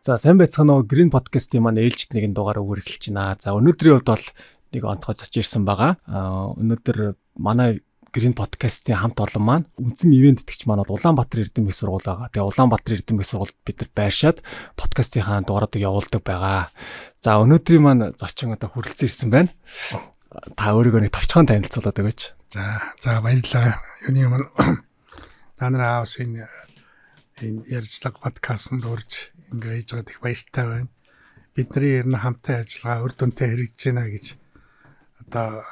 За сайн байцгаана уу. Green podcast-ийн маань ээлжид нэгэн дугаар өгөр эхэлж байна. За өнөөдрийн хувьд бол нэг онцгой зоч ирсэн байгаа. Өнөөдөр манай Green podcast-ийн хамт олон маань үндсэн ивент итгэж маань Улаанбаатар Эрдэм их сургууль байгаа. Тэгээ Улаанбаатар Эрдэм их сургуульд бид нар байршаад подкастынхаа дугаарыг явуулдаг байгаа. За өнөөдрийн маань зочин одоо хүрэлцэн ирсэн байна. Та өөрийгөө нэг товчхон танилцуулаад өгөөч. За баярлалаа. Юуны маань та нараа авс энэ ярьцлага подкастт урьж ингэж байгаа их баяртай байна. Бидний ер нь хамтын ажиллагаа үр дүнтэй хэрэгжиж байна гэж одоо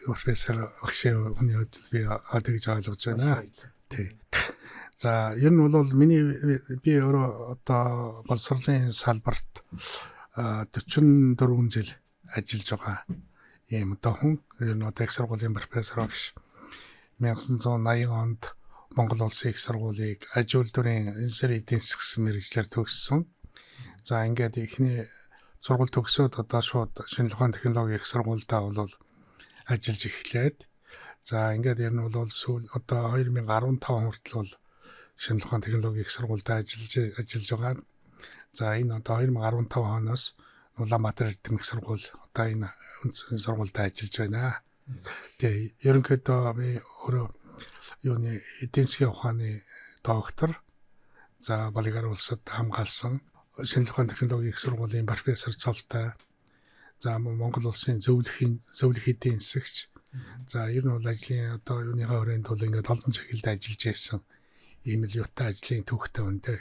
профессор багшийн хүний хувьд би тэгж ойлгож байна. Тий. За ер нь бол би өөрөө одоо боловсролын салбарт 44 жил ажиллаж байгаа юм одоо хүн ер нь одоо их сургуулийн профессор багш 1980 онд Монгол улсын их сургуулийг аж үйлдвэрийн инженери эдийн засгийн мэргэжлэр төгссөн. За ингээд ихний сургууль төгсөөд одоо шууд шинэ ухаан технологийн их сургуультай бол ажиллаж эхлээд за ингээд ер нь бол сүүл одоо 2015 хүртэл бол шинэ ухаан технологийн их сургуультай ажиллаж байгаа. За энэ одоо 2015 оноос Улаанбаатар Эрдэм их сургууль одоо энэ үндсэн сургуультай ажиллаж байна. Тэгээ ерөнхийдөө би өөрөө юуны эдийн засгийн ухааны доктор за Балигар улсад хамгаалсан шинэ ухааны технологийн их сургуулийн профессор цолтой за Монгол улсын зөвлөх эдийн засагч за ер нь бол ажлын одоо юуныхаа хүрээнд бол ингээд олон чиглэлд ажиллаж байсан ийм л юутай ажлын түүхтэй үнтэй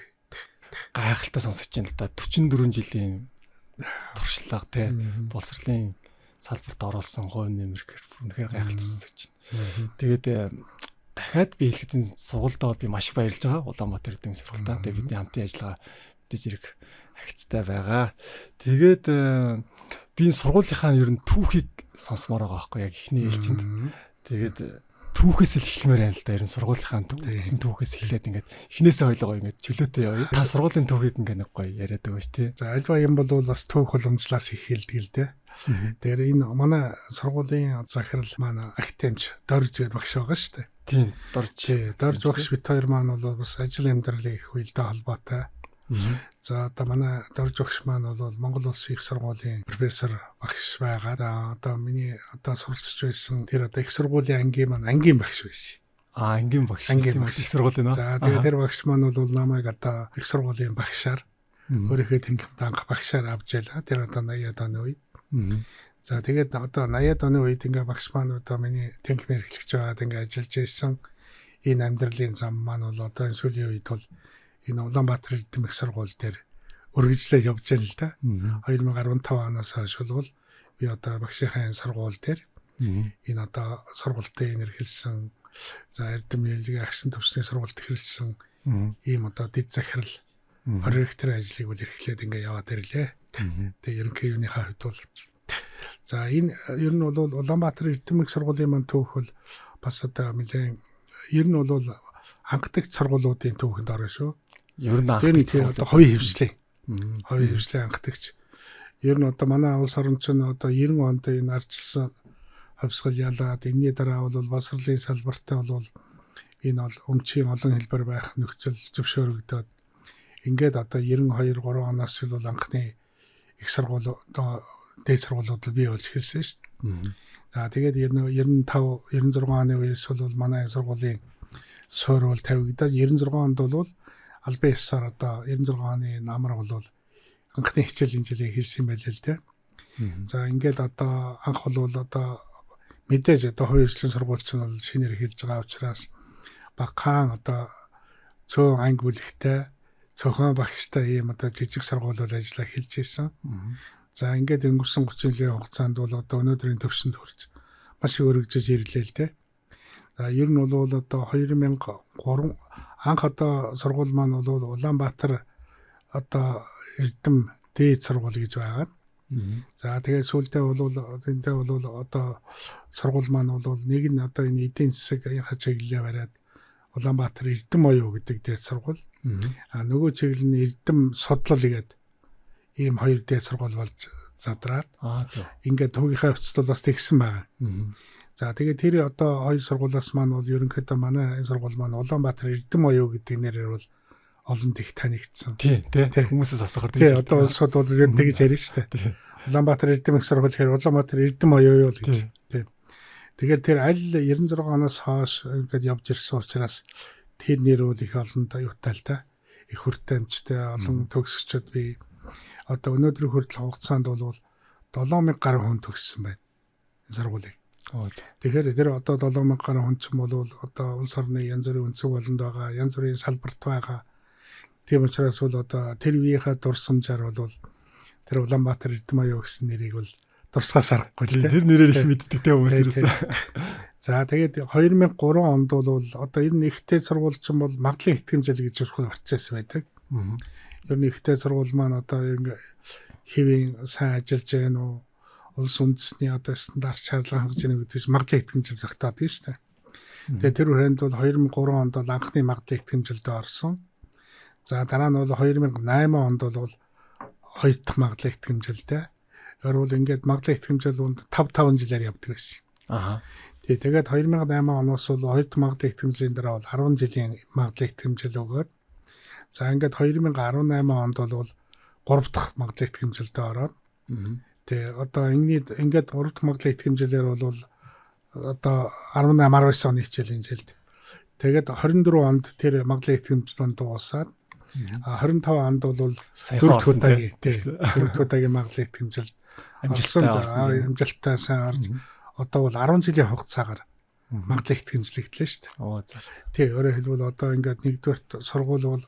Гайхалтай сонсож байна л да 44 жилийн туршлага те боловсролын салбарт оролцсон хувь нэмэр үнэхээр гайхалтай сонсож байна. Тэгээд дахиад би хэлэхэд сургуультай би маш их баярлж байгаа. Улаанбаатар Эрдэм сургуультай. Тэгээд бидний хамтын ажиллагаа мэдээж хэрэг агцтай байгаа. Тэгээд би энэ сургуулийнхаа ер нь түүхийг сонсомоор байгаа байхгүй яг ихний ээлжинд. Тэгээд түүхээс л эхлэмээр байна л да. Ер нь сургуулийнхаа түүхээс эхлээд ингээд эхнээсээ хойлогоо ингээд чөлөөтэй явъя. Та сургуулийн түүхийг ингээд нэг гоё яриад өгөөч тий. За альва юм бол бас түүх уламжлалаас эхэлдэг л дээ. Тэгэхээр энэ манай сургуулийн захирал манай академич Дорж гэдэг багш байгаа шүү дээ. Тийм, Дорж багш бит хоёр маань бол бас ажил амьдралын их үеэлтэй холбоотой. За одоо манай Дорж багш маань бол Монгол улсын их сургуулийн профессор багш байгаа. Одоо миний одоо суралцж байсан тэр одоо их сургуулийн ангийн маань ангийн багш байсан. Ангийн багш их сургуулийн нөө. За тэгээд тэр багш маань бол намайг одоо их сургуулийн багшаар өөрийнхөө тэнгимд анх багшаар авч ялаа. Тэр одоо 80-аад оны үед. За тэгээд одоо 80-аад оны үед ингээ багш маань одоо миний тэнгим эрхлэгч байгаад ингээ ажиллаж байсан энэ амьдралын зам маань бол одоо энэ сүүлийн үед бол энэ Улаанбаатар Эрдэм их сургууль дээр үргэлжлээд явж байна л да. 2015 оноос хойш бол би одоо багшийнхаа сургууль дээр энэ одоо сургуультын эрхэлсэн за Эрдэм хэлгийн агсан төвчний сургуульд эхэлсэн ийм одоо дэд захирал проректор ажлыг бол эрхлээд ингээ яваад ирлээ. Тэгээ ерөнхий юуныхаа хувьд бол за энэ ер нь бол Улаанбаатар Эрдэм их сургуулийн маань түүх бол бас одоо нэлээд ер нь бол анхдагч сургуулиудын түүхэнд орно шүү. Ер нь анхдагч одоо хувийн хвшлийн анхдагч. Ер нь одоо манай улс орн чинь одоо 90 онд энэ арчилсан хавьсгал ялаад энэний дараа бол боловсролын салбартаа бол энэ бол өмчийн олон хэлбэр байх нөхцөл зөвшөөрөгдөөд ингээд одоо 92 3 оноос л бол анхны их сургууль одоо дээд сургуулиуд бий болж эхэлсэн шүү дээ. За тэгээд 95 96 оны үеэс бол манай сургуулийн суурь бол тавигдаад 96 онд бол албан ёсоор одоо 96 оны намар бол анхны хичээлийн жилийг хэлсэн байлээ л дээ. За ингээд одоо анх бол одоо мэдээж одоо хувийн хвшлийн сургууль чинь бол шинээр эхэлж байгаа учраас багахан одоо цөөн анги бүлэгтэй цөөхөн багштай ийм одоо жижиг сургууль бол ажиллаа эхэлж байсан. За ингээд өнгөрсөн 30 жилийн хугацаанд бол одоо өнөөдрийн төвшөнд хүрч маш их өргөжж ирлээ л дээ. За ер нь бол одоо 2003 анх одоо сургууль маань бол Улаанбаатар одоо Эрдэм дээд сургууль гэж байгаад. За тэгээд сүүлдээ бол одоо сургууль маань бол нэг нь одоо энэ эдийн засгийн чиглэлээр бариад Улаанбаатар Эрдэм оюу гэдэг дээд сургууль. Нөгөө чиглэл нь Эрдэм судлал гэдэг ийм хоёр дээд сургууль болж задраад зөв. ингээд түүгийнхээ хувьцад бол бас тэгсэн байгаа. За тэгээд тэр одоо хоёр сургуулиас маань бол ерөнхийдөө манай энэ сургууль маань Улаанбаатар Эрдэм оюу гэдэг нэрээр бол олон их танигдсан. Тий. Хүмүүсээс асуухаар тий. Одоо улсууд бол ер нь тэгж ярьж штэ. Улаанбаатар Эрдэм их сургууль гэхээр Улаанбаатар Эрдэм оюу л гэж. Тий. Тэгээд тэр аль 96 оноос хойш ингээд явж ирсэн учраас тэр нэр бол их олон юутай л та. Их хүртээмжтэй олон төгсөгчд би одоо өнөөдрийн хүртэл хугацаанд бол 7000 гаруй хүн төгссөн байна. Энэ сургуулийг. Тэгэхээр тэр одоо 7000 гаруй хүн ч юм бол одоо улс орны янз бүрийн өнцөг болонд байгаа, янз бүрийн салбарт байгаа. Тийм учраас бол одоо тэр үеийнхээ дурсамжаар бол тэр Улаанбаатар Эрдэм оюу гэсэн нэрийг бол дурсгаас аргагүй тийм. Тэр нэрээр их мэддэг те хүмүүс ерөөсөө. За тэгээд 2003 онд бол одоо ер нь ихтэй сургууль ч юм бол магадлалын итгэмжил гэж орчсон байдаг. Ер нь ихтэй сургууль маань одоо хэвийн сайн ажиллаж байна уу? Улс үндэсний одоо стандарт шаардлага хангаж байна гэдэг чинь магадлалын итгэмжил тогтоод тийм шүү дээ. Тэгээд тэр хүрээнд бол 2003 онд бол анхны магадлалын итгэмжилд орсон. За дараа нь бол 2008 онд бол хоёр дахь магадлалын итгэмжилтэй. Өөрөөр ингээд магадлалын итгэмжил 5 жилээр явдаг байсан. Тэгээд 2008 оноос бол хоёр дахь магадлалын итгэмжлийн дараа бол 10 жилийн магадлалын итгэмжил өгөөд за ингээд 2018 онд бол 3 дахь магадлалын итгэмжилдээ ороод тэгээ одоо ингээд 3 дахь магадлалын итгэмжилээр бол одоо 18 19 оны хичээлийн жилд тэгээд 24 онд тэр магадлалын итгэмжил дуусаад 25 онд бол дөрөвдүгээр магадлалын итгэмжил амжилттай сайн орж одоо бол 10 жилийн хугацаагаар магадлалын итгэмжлэгдлээ шүү дээ. Тий, өөрөөр хэлбэл одоо ингээд нэгдүгээр сургууль бол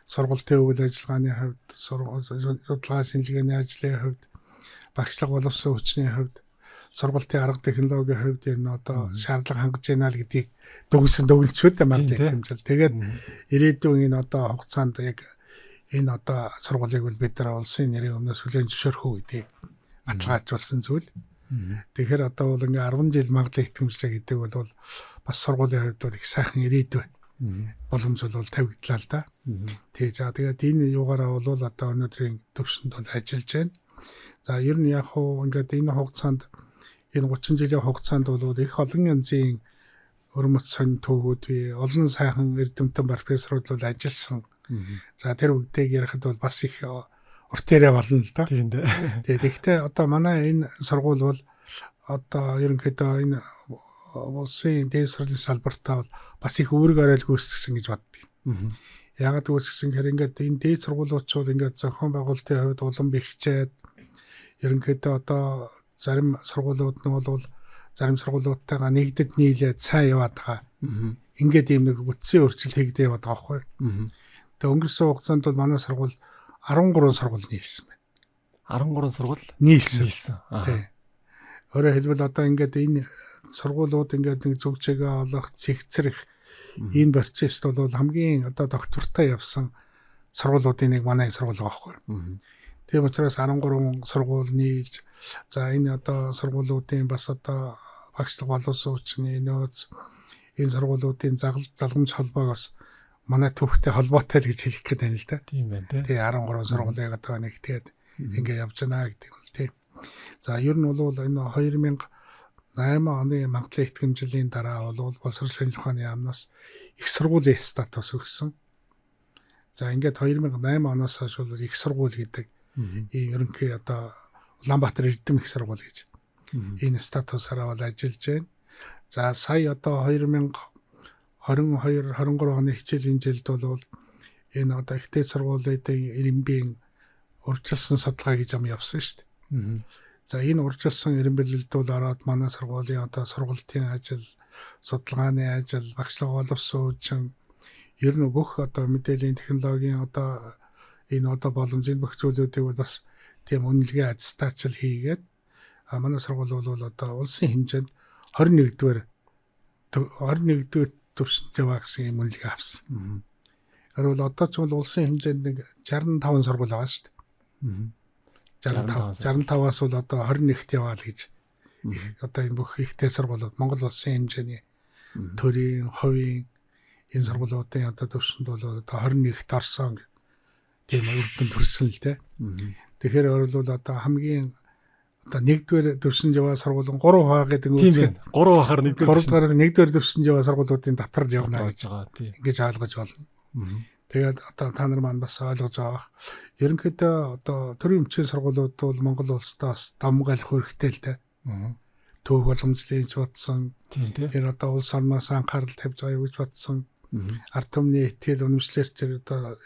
сургалтын үйл ажиллагааны хувьд, судалгаа шинжилгээний ажлын хувьд, багшлах боловсон хүчний хувьд, сургалтын арга технологийн хувьд ер нь одоо шаардлага хангаж байна л гэдгийг дүгнэлтшүүдтэй магадлалын итгэмжил. Тэгээд ирээдүйн энэ одоо хугацаанд яг энэ одоо сургуулийг бол бид нар улсын нэрийн өмнөөс хүлээн зөвшөөрөх үү гэдгийг баталгаажуулсан зүйл. Тэгэхээр одоо бол ингээ 10 жил магадлалын итгэмжлэг гэдэг бол бас сургуулийн хувьд бол их сайхан ирээдүй боломж бол тавигдлаа л да. Тий, за тэгээд энэ юугаараа бол одоо өнөөдрийн төвшөнд бол ажиллаж байна. За ер нь яг хуу ингээд энэ хугацаанд энэ 30 жилийн хугацаанд бол их олон янзын өрмөц сонь төвүүд би олон сайхан эрдэмтэн профессорууд бол ажилласан. За тэр үгтэйг ярихад бол бас их урт яриа болно л да. Тийм дээ. Тэгээд ихтэй одоо манай энэ сургууль бол одоо ерөнхийдөө энэ улсын дээд сургуулийн салбартаа бол бас их үүрэг оройл гүйцэтгсэн гэж боддог. Яагаад гүйцэтгсэн гэхээр ингээд энэ дээд сургуулиуд бол ингээд зохион байгуулалтын хувьд улам бэхжээд ерөнхийдөө одоо зарим сургуулиуд нь бол зарим сургуулиудтайгаа нэгдэд нийлээд сайн яваад байгаа. Ингээд ийм нэг бүтцийн өөрчлөлт хийгдээ яваад байгаа байхгүй. Тэгээд өнгөрсөн хугацаанд бол манай сургууль 13 сургууль нийлсэн байна. 13 сургууль нийлсэн. Тий. Өөрөөр хэлбэл одоо ингээд энэ сургуулиуд ингээд нэг зүгжээгээ олох, цэгцрэх энэ процесст бол хамгийн одоо доктортой явсан сургуулиудын нэг манай сургууль байгаа байхгүй. Тийм учраас 13 сургууль нийлж за энэ одоо сургуулиудын бас одоо багшлах боловсон хүчний нөөц энэ сургуулиудын залгамж холбоог бас манай төвхтэй холбоотой л гэж хэлэх гээд байна л да. Тийм байна тий. Тэгээ 13 сургуулийг одоо нэгтгээд ингээ явж байна гэдэг бол тий. За ер нь бол энэ 2008 оны магадлалын итгэмжлийн дараа бол боловсрол шинжилгээ ухааны яамнаас их сургуулийн статус өгсөн. За ингээд 2008 оноос хойш бол их сургууль гэдэг ийм ерөнхий одоо Улаанбаатар Эрдэм их сургууль гэж энэ статусаараа бол ажиллаж байна. За сая одоо 2022-23 оны хичээлийн жилд бол энэ одоо ихтэй сургуулиудын ирэмбийн урьдчилсан судалгаа гэж юм явсан шүү дээ. За энэ урьдчилсан ирэмбэлэлд бол ороод манай сургуулийн одоо сургалтын ажил, судалгааны ажил, багшлах боловсон хүчин ер нь бүх одоо мэдээллийн технологийн одоо энэ одоо боломжийн бүх зүйлүүдийг бол бас тийм үнэлгээ аттестатчил хийгээд манай сургууль бол одоо улсын хэмжээнд 21-р төвшөнд яваа гэсэн юм үнэлгээ авсан. Өөрөөр одоо ч бол улсын хэмжээнд нэг 65 сургууль байгаа шүү дээ. 65-аас бол одоо 21-т яваа л гэж одоо энэ бүх ихтэй сургуулиуд Монгол улсын хэмжээний төрийн, хувийн энэ сургуулиудын одоо төвшөнд бол одоо 21-т орсон тийм үрдэн төрсөн л дээ. Тэгэхээр бол одоо хамгийн одоо нэгдүгээр төвшин яваа сургууль 3 гэдэг нь тийм байна. 3 бахаар 1-р төвшин яваа сургуулиудын дотор явна гэж байгаа тийм. ингэж ойлгож болно. Тэгээд одоо та нар маань бас ойлгож байгаа. Ерөнхийдөө одоо төрийн өмчийн сургуулиуд бол Монгол улстай бас дамгаалах хэрэгтэй л дээ. Төв боломжтой гэж бодсон. Тэр одоо улс орноос анхаарал тавьж байгаа юу гэж бодсон. Ард түмний итгэл үнэмшлэр одоо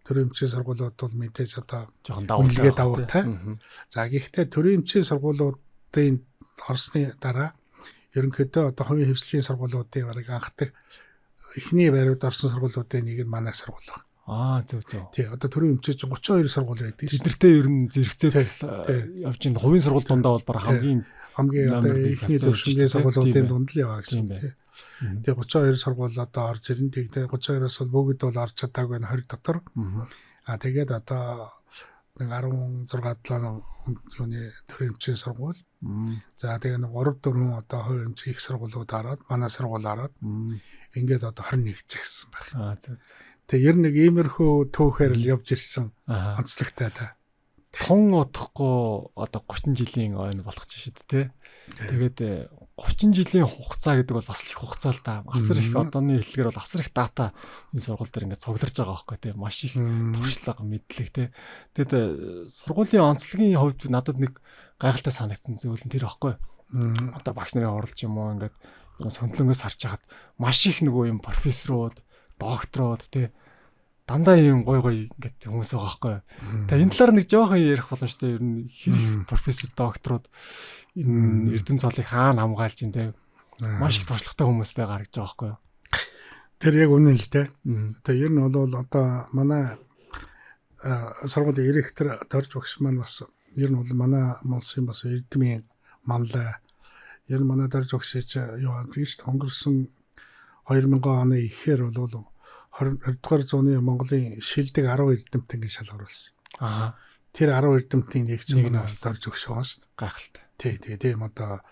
төрийн өмчийн сургуулиуд бол мэдээж одоо жоохон давуутай. За гэхдээ төрийн өмчийн сургуулиудын орсны дараа ерөнхийдөө одоо хувийн хвслийн сургуулиудын бараг анхдаг эхний байрууд орсон сургуулиудын нэг нь манай сургууль байна. Зөв. Тий, одоо төрийн өмчөөч 32 сургууль байдаг. Тэднэртэй ер нь зэрэгцээл явж ин хувийн сургууль дундаа бол баг хамгийн одоо эхний төвшингийн сургуулиудын дунд л яваа гэсэн тий. Тэгээ 32 сургууль одоо орж ирэн. Тэгээ 32-оос бол бүгд бол орж чадаагүй 20 дотор. Тэгээд одоо нэг 16-7 юуны төрийн өмчийн сургууль. За тэгээ нэг 3-4 одоо хувийн өмчийн их сургуулиуд ороод манай сургууль ороод ингээд одоо 21 ч гэсэн байна. Тэгээ ер нь нэг иймэрхүү түүхээр л явж ирсэн онцлогтой та. Тун удахгүй одоо 30 жилийн ойн болох ч шít те. Тэгээд 30 жилийн хугацаа гэдэг бол бас их хугацаа л да. Асар их одооны хэллэгээр бол асар их дата энэ сургууль дээр ингээд цугларч байгаа байхгүй те. Маш их туршлага мэдлэг те. Тэгээд сургуулийн онцлогийн хувьд надад нэг гайхалтай санагдсан зүйл нь тэр байхгүй. Одоо багш нарын оролж юм уу ингээд сондлонгоос харж хахад маш их нөгөө юм профессорууд, докторууд те дандаа юм гой ингээд хүмүүс байгаа байхгүй. Тэгээ энэ талаар нэг жоохон ярих боломжтой ер нь хэрэг профессор, докторууд энэ эрдэм цолыг хаана хамгаалж ин те маш их туршлагатай хүмүүс байгаа гэж байгаа байхгүй. Тэр яг үнэн л дээ. Тэгээ ер нь бол одоо манай сургуулийн ректор Дорж багш маань бас ер нь бол манай улсын бас эрдмийн манлай ер нь манай Дорж багш юу гэж өнгөрсөн 2000 оны ихээр бол 20-р зууны Монголын шилдэг 10 эрдэмтэн гэж шалгаруулсан. Тэр 10 эрдэмтний нэг ч манай Дорж багш байгаа шүү дээ. Гайхалтай. Тийм одоо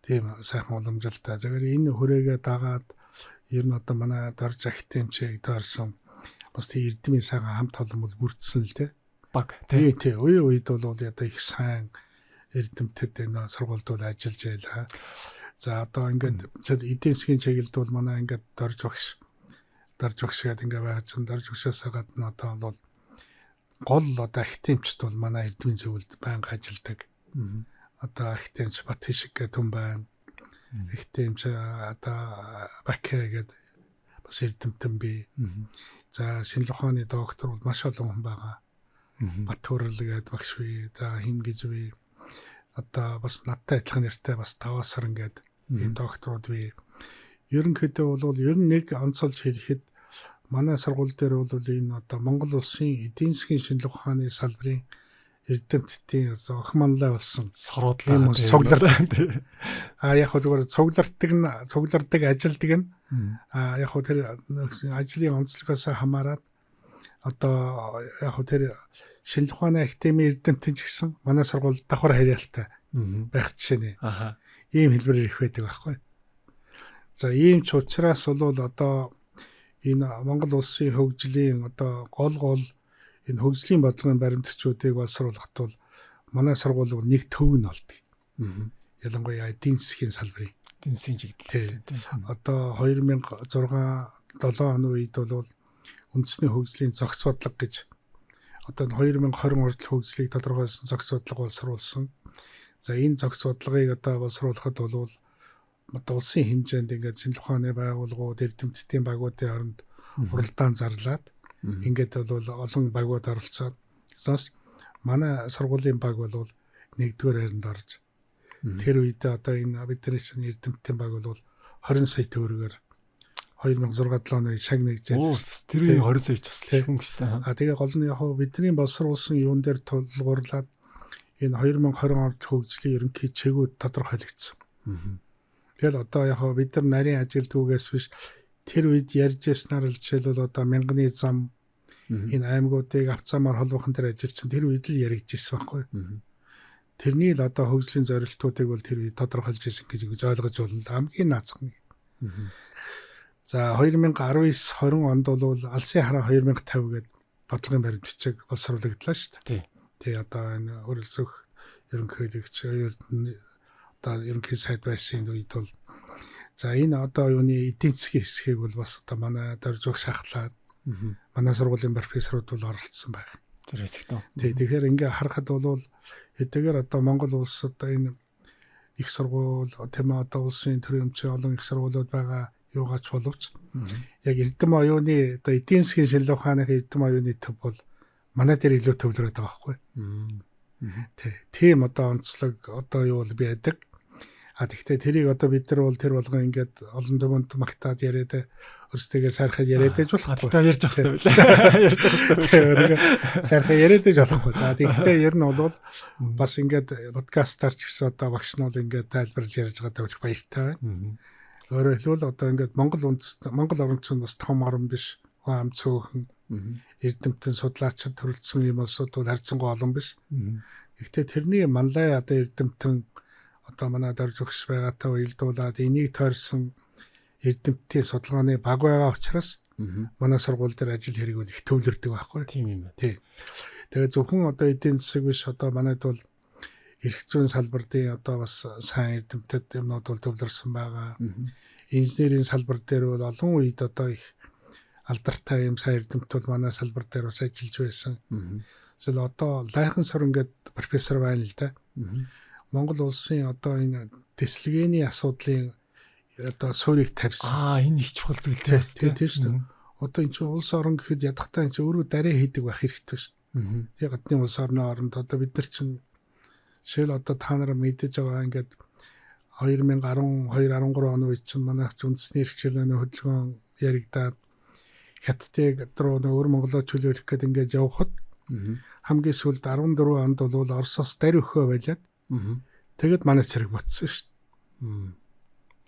тийм сайхан уламжлалтай. Тэгэхээр энэ хүрээгээ дагаад ер нь одоо манай Дорж ахтэмчийг таарсан бас тийм эрдмийн сайхан хамт олон бол бүрдсэн л дээ. Баг тийм үе үед бол одоо их сайн эрдэмтэд энэ сургуульд бол ажиллаж байлаа. За одоо ингээд эдийн засгийн чиглэлд бол манай ингээд Дорж багш гэдэг ингээд байгаа чинь Дорж багшаас гадна одоо бол гол одоо ахтэмчд бол манай эрдмийн зөвлөлд байнга ажилладаг. Одоо ахтэмч Батшиг гэх хүн байна. Ахтэмч одоо Бакэ гэдэг бас эрдэмтэн бий. За шинжлэх ухааны доктор бол маш олон хүн байгаа. Батөрл гэдэг багш бий. За хин гэж бий. Одоо бас надтай адилхан нэртэй бас Тавасран гэдэг ийм докторууд бий. Ерөнхийдөө бол ер нь нэг онцолж хэлэхэд манай сургууль дээр бол энэ одоо Монгол улсын эдийн засгийн шинжлэх ухааны салбарын эрдэмтдийн ох манлай болсон соруудлын цуглардаг. Яг хөө зүгээр цуглардаг ажилдаг нь яг хөө тэр ажлын онцлогоос хамаарат одоо яг хөө тэр шинжлэх ухааны академийн эрдэмтэн ч гэсэн манай сургууль давхар харьяалтай байх жишээ нэ. Ийм хэлбэрээр их байдаг байхгүй. За ийм ч учраас бол одоо энэ Монгол улсын хөгжлийн одоо гол энэ хөгжлийн бодлогын баримтчдыг боловсруулахад бол манай сургууль бол нэг төв нь болдог. Ялангуяа эдийн засгийн салбарын. Эдийн засгийн чиглэл. Одоо 2006-7 оны үед бол үндэсний хөгжлийн зохис бодлого гэж одоо 2020 хүртэл хөгжлийг тодорхойлсон зохис бодлого боловсруулсан. За энэ зохис бодлогыг одоо боловсруулахад бол одоо улсын хэмжээнд ингээд шинжлэх ухааны байгууллагууд, эрдэмтдийн багуудын хооронд уралдаан зарлаад ингээд бол олон багууд оролцоод зас манай сургуулийн баг бол нэгдүгээр хайранд орж тэр үед одоо энэ бидний чинь эрдэмтдийн баг бол 20 сая төгрөгөөр 2006-7 оны шаг нэгжээ. Тэр үеийн 20 сая ч бас хүн шүү дээ. Тэгээ гол нь яг бидний боловсруулсан юун дээр тулгуурлаад энэ 2020 онд хөгжлийн ерөнхий чиглэлүүд тодорхойлогдсон. Тэгэл одоо яг бид нар нарийн ажилтгүйгээс биш тэр үед ярьж яснаар л жишээлбэл одоо мянганы зам энэ аймагуудыг авцаамаар холбоохон тэр ажил чинь тэр үед л яригдчихсэн байхгүй. Тэрний л одоо хөгжлийн зорилтуудыг бол тэр үед тодорхойлж ирсэн гэж ойлгож болно. Хамгийн наацхан. За 2019-20 онд бол алсын хараа 2050 гээд бодлогын баримтчиг боловсруулагдлаа шүү дээ. тий одоо энэ хөрөлсөх ерөнхийлөгч одоо ерөнхий сайд байсан үед бол за энэ одоо юуны эдийн засгийн хэсгийг бол бас одоо манай дөржих шахлаад манай сургуулийн профессорууд бол оролцсон байх. Тэр хэсэгт. Тий тэгэхээр ингээ харахад бол хэдийгээр одоо Монгол улс одоо энэ их сургууль тийм одоо улсын төрөмчийн олон их сургуулиуд байгаа юугаач боловч яг эрдэм оюуны одоо эдийн засгийн шинжилгээ ухааны эрдэм оюуны төв бол манай дээр илүү төвлөрөөд байгаа байхгүй. Тийм одоо онцлог одоо юу бол байдаг. Тэгэхдээ тэрийг одоо бид нар бол тэр болгон ингээд олон түмэнд магтаад яриад өөрсдөө сайрхаж яриад байж болохгүй. Та ярьж явах хэрэгтэй байлаа. Ярьж явах хэрэгтэй байлаа. Сайрхаж яриад байж болохгүй. За тэгэхдээ ер нь бол бас ингээд подкастаар ч гэсэн одоо багш нь бол ингээд тайлбарлаж ярьж байгаа гэж баяртай байна. Өөрөөр хэлбэл одоо ингээд Монгол орн чинь бас том орн биш. Ам цөөхөн эрдэмтэн судлаачид төрөлдсөн юм улсууд бол харьцангуй олон биш. Гэхдээ тэрний манлай одоо эрдэмтэн одоо манай дөрж өгч байгаатай уялдуулаад энийг тойрсон эрдэмтдийн судалгааны баг байгаа учраас манай сургууль дээр ажил хэрэгүүд их төвлөрдөг байхгүй. Тийм юм байна. Тий. Тэгээ зөвхөн одоо эдийн засаг биш одоо манайд бол эрх зүйн салбарын одоо бас сайн эрдэмтэд юмнууд бол төвлөрсөн байгаа. Инженерийн салбар дээр бол олон үед одоо их алдартай юм сайн эрдэмтүүд манай салбар дээр бас ажиллаж байсан. Зөв одоо лайхан сар ингээд профессор байна л да. Монгол улсын одоо энэ тэслэгээний асуудлын одоо суурийг тавьсан. Энэ их чухал зүйл тийм шүү дээ. Одоо энэ чинь улс орон гэхэд ядахтаа энэ чинь өөрөө дараа хийдэг байх хэрэгтэй шүү дээ. Тэгээ гадны улс орны оронд одоо бид нар чинь шил одоо та нар мэдэж байгаа ингээд 2012-13 оны үед чинь манайх үндэсний эрхчлөөний хөдөлгөөн яригдаад хаттыг руу өөр Монголоо чөлөөлөх гээд ингээд явхад хамгийн сүүлд 14 онд бол Оросоос дарь өгөө байлаад тэгээд манай цэрэг ботсон шүү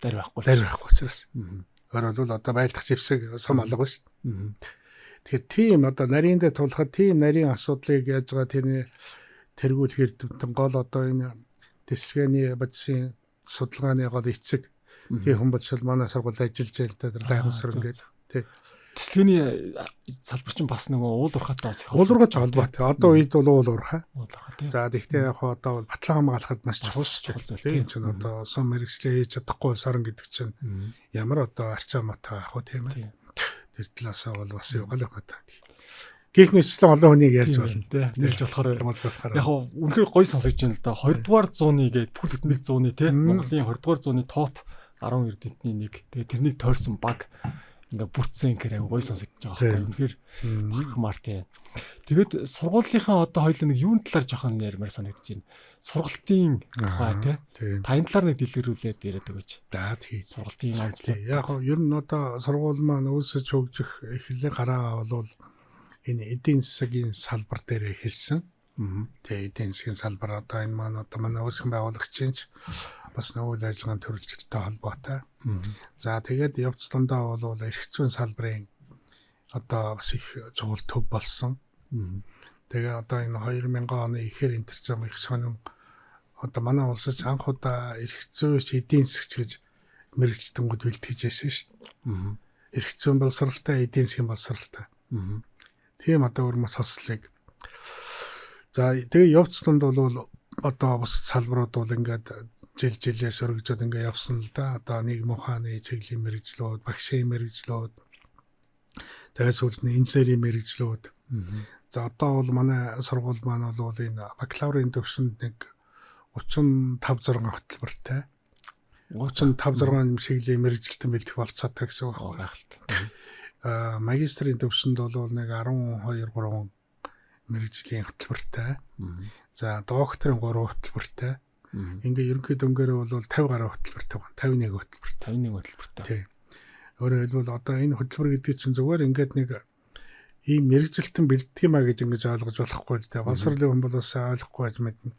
дээ. Дарь байхгүй учраас. Өөрөөр бол одоо байлдах зэвсэг сум алга шүү дээ. Тэгэхээр тийм одоо нарийн дээр тулахад тийм нарийн асуудлыг яаж байгаа тэрний тэргүүлэхээр гол одоо энэ тэслэгээний бодисын судалгааны гол эцэг тийм хүн бодшил манай сургуульд ажиллаж байл та лайхан сар ингээд тий. Тэслэгээний салбар чинь бас нөгөө уул уурхайтай бас их уулуурхайч холбоотой. Одоо үед бол уул уурхай. Тийм. За тэгтээ яг одоо бол батлан хамгаалахад маш чухал зүйл тийм одоо сум мэрэгчлээ хийж чадахгүй сарн гэдэг чинь ямар одоо арчаа матай ах уу тийм ээ. Тэр талаасаа бол бас юу гал байгаа. Гэх мэтлэн олон хүнийг ярьж болно. Нэлж болохоор яг үнэхээр гоё сонсогдож байна л да. 20 дугаар зууны гээд бүл бүтнийг зууны тийм Монголын 20 дугаар зууны топ 10 эрдэмтний нэг. Тэгээ тэрнийг тойрсон баг ингээ бүтсэн гэхээр гоё сонсогдож байгаа байхгүй. Үнэхээр бахмаар тийм. Тэгээд сургуулийнхаа одоо хоёулаа нэг юун талаар жоохон ярмаар санагдаж байна. Сургалтын тухай тийм. Тань талаар нэг дэлгэрүүлээд яриад өгөөч. За тийм. Сургалтын онцлог. Яг ер нь одоо сургууль маань үүсэж хөгжих эхлэлийн гараа бол энэ эдийн засгийн салбар дээр эхэлсэн. Тэгээ эдийн засгийн салбар одоо энэ маань одоо манай үүсгэн байгуулагчийн бас үйл ажиллагааны төрөлжилттэй холбоотой. За тэгээд явц дундаа бол эрх зүйн салбарын одоо бас их чухал төв болсон. Тэгээ одоо энэ 2000 оны ихэр интерчм их сонин одоо манай улсч анх удаа эрх зүйч эдийн засгч гэж мэрэгчтэнгүүд бэлтгэж байсан шүү дээ. Эрх зүйн боловсралтай эдийн засгийн боловсралтай. Тийм одоо өрмөс хослыг. За тэгээ явц дунд бол одоо бус салбарууд бол ингээд жилээс өргөжөд ингээд явсан л да. Одоо нийгмийн ухааны чиглэлийн мэрэгжлүүд, багшийн мэрэгжлүүд, тэгээс үлдэн инженерийн мэрэгжлүүд. За одоо бол манай сургууль маань бол энэ бакалаврын төвшөнд нэг 35 6 хөтөлбөртэй. 35 6 чиглэлийн мэрэгжилтэн бэлтгэх болцоотой гэсэн үг байна. Магистрийн төвшөнд бол нэг 12 3 мэрэгжлийн хөтөлбөртэй. За докторийн 3 хөтөлбөртэй. Ингээ ерөнхий дөнгөөрөө бол 50 гаруй хөтөлбөртэй байна. 51 хөтөлбөртэй. 51 хөтөлбөртэй. Тийм. Өөрөөр хэлбэл одоо энэ хөтөлбөр гэдэг чинь зүгээр ингээд нэг ийм мэрэгжилтэн бэлтгэх юмаа гэж ингэж ойлгож болохгүй л дээ. Боловсролын хүн бол бас ойлгохгүй байж мэднэ.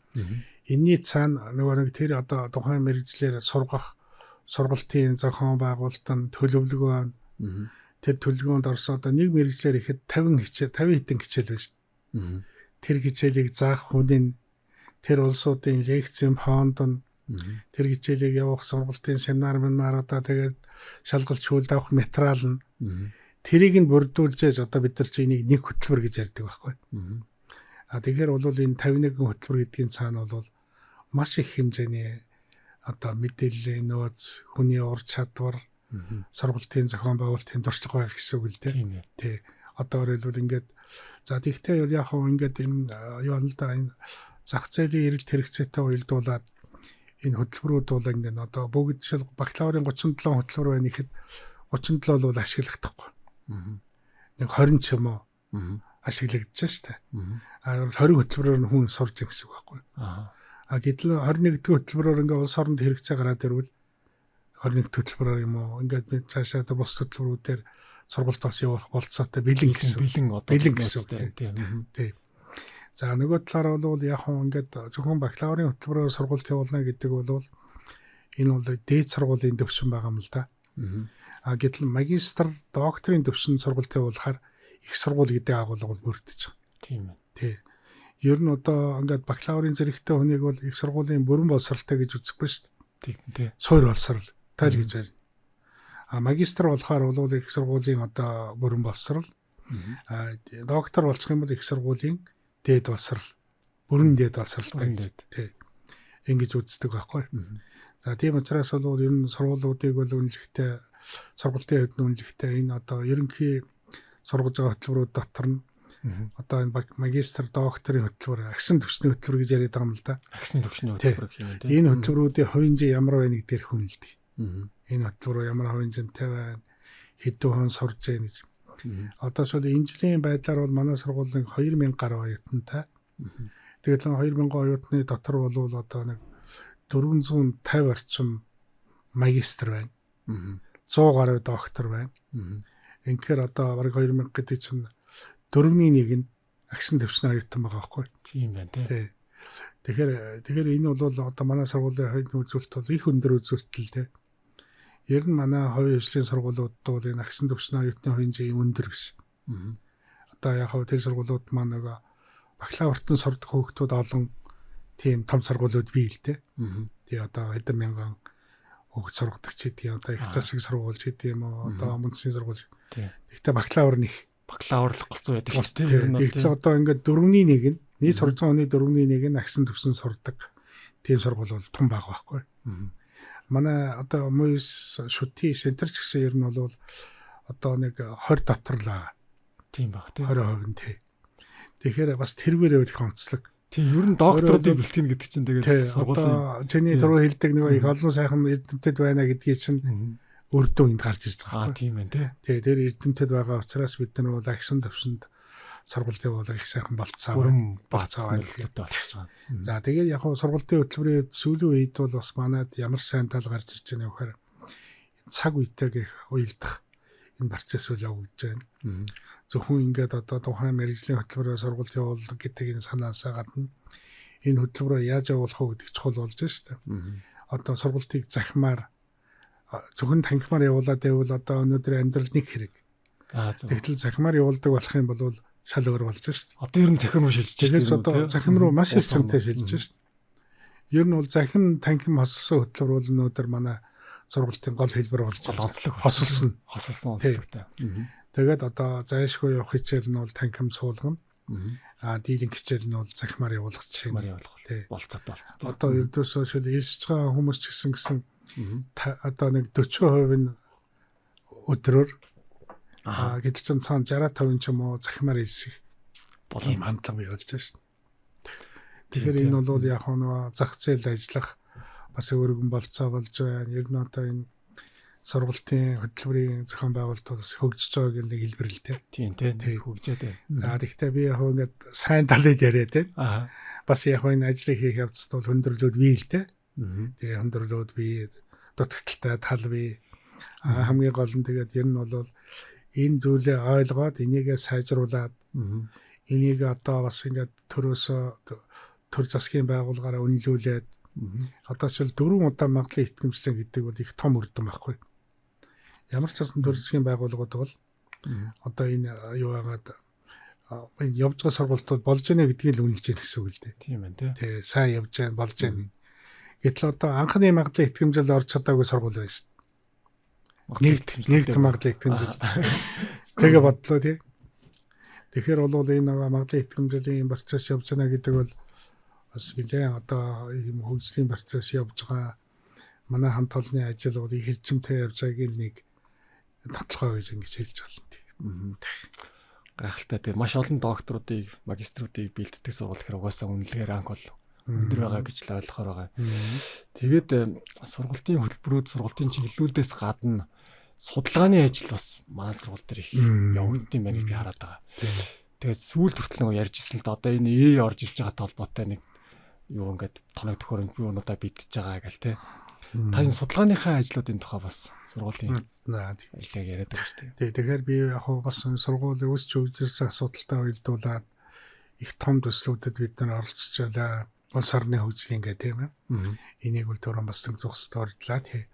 Энийний цаана нөгөө нэг тэр одоо тухайн мэрэгжлэр сургах сургалтын зохион байгуулалт, төлөвлөгөө тэр төлөвлөгөөнд орсон одоо нэг мэрэгжлэр ихэд 50 хэдэн хичээл байна шүү дээ. Тэр хичээлийг заах хүнийн тэр улсуудын лекцийн фонд нь тэр хичээлийг явуулах сургалтын семинаруудаа тэгээд шалгалт шүүлд авах материал нь тэрийг нь бүрдүүлж одоо бид нар чи энийг нэг хөтөлбөр гэж ярьдаг байхгүй. Тэгэхээр бол энэ 51 хөтөлбөр гэдгийн цаана бол маш их хэмжээний одоо мэдээллийн нөөц, хүний ур чадвар, сургалтын зохион байгуулалтын туршлага байх гэсэн үг л дээ. Тий. Одоо өөрөлдвөл ингээд за тэгтээ яг хөө ингээд энэ юу л да энэ зах зээлийн эрэлт хэрэгцээтэй уялдуулаад энэ хөтөлбөрүүд бол ингээд одоо бүгд жишээл бакалаврын 37 хөтөлбөр байна ихэд 37 бол ашиглахдаггүй. Нэг 20 ч юм уу ашиглагдаж штэ. 20 хөтөлбөрөөр нь хүн сурж гэсэн үг байхгүй. Гэтэл 21 дэх хөтөлбөрөөр ингээд улс оронд хэрэгцээ гараад ирвэл 21 хөтөлбөрөөр юм уу ингээд цаашаа бус хөтөлбөрүүдээр сургалт бас явуулах болцоотой бэлэн гэсэн. Бэлэн гэсэн үг тийм. За нөгөө талаараа бол яг хөө ингээд зөвхөн бакалаврын хөтөлбөрөөр сургалт явуулна гэдэг бол энэ бол дээд сургуулийн төвшин байгаа юм л да. Гэтэл магистр, докторийн төвшин сургалт явуулахаар их сургууль гэдэг агуулга бол бүрдэж байгаа. Тийм ээ. Тий. Ер нь одоо ингээд бакалаврын зэрэгтэй хүнийг бол их сургуулийн бүрэн боловсралтай гэж үзэхгүй шүү дээ. Тий. Суур боловсрал тайл гэж байна. Магистр болохоор бол их сургуулийн одоо бүрэн боловсрал. Доктор болчих юм бол их сургуулийн дээд боловсрал. Бүрэн дээд боловсралтай. Тий. Ингэж үздэг байхгүй. За тийм учраас бол ер нь сургуулиудыг бол үнэлэхдээ сургалтын хувьд нь үнэлэхдээ энэ одоо ерөнхий сургаж байгаа хөтөлбөрүүд дотор нь одоо энэ магистр, докторийн хөтөлбөр, агсан төвчний хөтөлбөр гэж яриад байгаа юм л да. Агсан төвчний хөтөлбөр гэх юм тийм. Энэ хөтөлбөрүүдийн хувийн ямар байна гэдгээр хүнэлдэг. Энэ хөтөлбөр ямар хувийн жинтэй байна, хэдэн хон сурж байна гэж. Одоо шил энэ жилийн байдлаар бол манай сургуулийн 2000 гаруй оюутантай. Тэгээд 2000 оюутны дотор бол одоо нэг 450 орчим магистр байна. 100 гаруй доктор байна. Инхээр одоо бараг 2000 гэдэг чинь 4-1 нь агсан төвчний оюутан байгаа байхгүй. Тийм байна тий. Тэгэхээр энэ бол одоо манай сургуулийн хувийн үзүүлэлт бол их өндөр үзүүлэлт л тий. Ер нь манай хувийн хөгжлийн сургуулиуд бол энэ агсан төвчний оюутны хувийн жин өндөр биш. Одоо яг хөө тэр сургуулиуд маань нөгөө бакалавртан сурдаг хүүхдүүд олон тийм том сургуулиуд бий л дээ. Тэгээ одоо хэдэн мянган хүүхд сургадаг ч гэдэг одоо их засаг сургууль гэдэг юм уу одоо мөнцийн сургууль. Гэхдээ бакалавр нэг бакалаврлах голцоо байдаг шүү дээ. Тэгэхээр одоо ингээд 4-1 нь нийт сурж байгаа хүний 4-1 нь агсан төвсөн сурдаг тийм сургууль бол том байгаа байхгүй. Манай одоо МУИС шүтий центр ч гэсэн ер нь бол одоо нэг 20 дотор л байгаа. Тийм баг тийм. 20% нь тий. Тэгэхээр бас тэрвэрээ их онцлог. Тийм ер нь докторуудыг бэлтгэн гэдэг чинь тэгээд сургуулийн чиний түрүү хэлдэг нэг их олон сайхан эрдэмтэд байна гэдгийг чинь үр дүн энд гарч ирж байгаа. Тийм байна тий. Тэгээ тэр эрдэмтэд байгаа учраас бид нар бол агсан төвшөнд сургалтын бол их сайхан болцоо бүрэн болцоо ойлголцоотой болчихж байгаа. За тэгээд яг хуу сургалтын хөтөлбөрийн сүүлийн үед бол бас манайд ямар сайн тал гарч ирж байгаа нөхөр цаг үетэйг уялдах энэ процесс үл явагдаж байна. Зөвхөн ингээд одоо тухайн мэргэжлийн хөтөлбөрөөр сургалт явуулдаг гэдэг энэ санаасаа гадна энэ хөтөлбөрөө яаж явуулах вэ гэдэг чухал болж байна шүү дээ. Одоо сургалтыг захимаар зөвхөн танхимаар явуулаад байвал одоо өнөөдөр амьдрал нэг хэрэг. Тэгтэл захимаар явуулдаг болох юм бол шал өөр болж шүү дээ. Одоо ер нь захим руу шилжиж байна. Тэгэхээр одоо захим руу маш их зүйтэй шилжиж шүү дээ. Ер нь бол захим танхим хоссон хөтөлбөр бол өнөөдөр манай сургалтын гол хэлбэр болж байна. Хосолсон онцлогтой. Тэгээд одоо зайлшгүй явах хичээл нь бол танхим суулгана. Дийлэнх хичээл нь бол захимаар явуулах жишээ нь болцоотой. Одоо ердөөсөө шил элсэж байгаа хүмүүс ч гэсэн одоо нэг 40% нь өдрөөр гэтэл ч цаана 60-50 ч юм уу захимаар элсэх ийм хандлага бий болж байна шүү дээ. Тэгэхээр энэ бол яг нөгөө зах зээл ажиллах бас өргөн болцоо болж байна. Ер нь одоо энэ сургалтын хөтөлбөрийн зохион байгуулалт бас хөгжиж байгааг нэг хэлбэр л дээ. Тийм хөгжөөд байна. Тэгэхдээ би яг ингээд сайн талыг яриад байна. Бас яг энэ ажлыг хийх явцад бол хөндөрлүүд бий л дээ. Тэгээ хөндөрлүүд бий, дутагдaltaй тал бий. Хамгийн гол нь тэгээд ер нь бол энэ зүйлээ ойлгоод энийгээ сайжруулад энийг одоо бас ингээд төрөөсөө төр засгийн байгууллагаараа үнэлүүлээд одоо ч 4 удаа магадлал итгэмжлэн гэдэг бол их том үр дүн байхгүй. Ямар ч байсан төр засгийн байгууллагууд бол одоо энэ юу яагаад энэ явж байгаа сургалтууд болж байна гэдгийг л үнэлж байна гэсэн үг л дээ. Тийм байна тий. Сайн явж байна, болж байна. Гэтэл одоо анхны магадлал итгэмжил орж чадаагүй сургууль байна шүү дээ. Нэгт магадлал итгэмжил. Тэгээ бодлоо тий. Тэгэхээр бол энэ нэг магадлал итгэмжлийн процесс явж байна гэдэг бол бас нэлээд одоо ийм хөгжлийн процесс явж байгаа. Манай хамт олонны ажил бол их хэрчмтэй явж байгааг нэг татлахаа гэж ингэж хэлж болно. Гайхалтай. Тэгээ маш олон докторуудыг, магиструудыг бэлддэг сургууль гэхээр угаасаа үнэлгээ ранк бол өндөр байгаа гэж л ойлгохоор байгаа. Тэгээд сургуулийн хөтөлбөрүүд, сургуулийн чиглэлүүдээс гадна судалгааны ажил бас манай сургууль дээр их явагдсан юм байна гэж би хараад байгаа. Тэгээд сүүлд хүртэл нөгөө ярьжсэн л да одоо энэ орж ирж байгаа толботой нэг юу ингээд тоног төхөөрөмж юунуудаа бийдэж байгаа гэл те. Та энэ судалгааныхаа ажлуудын тухай бас сургуулийн ажлыг яриад байгаа шүү дээ. Тэгэхээр би яг бас сургуулийн өсч хөгжүүлсэн асуудалтай уялдуулаад их том төслүүдэд бид нар оролцчихлаа. Улс орны хөгжлийн гэх тийм ээ. Энийг бол түрүүн бас зохистой ордлаа тий.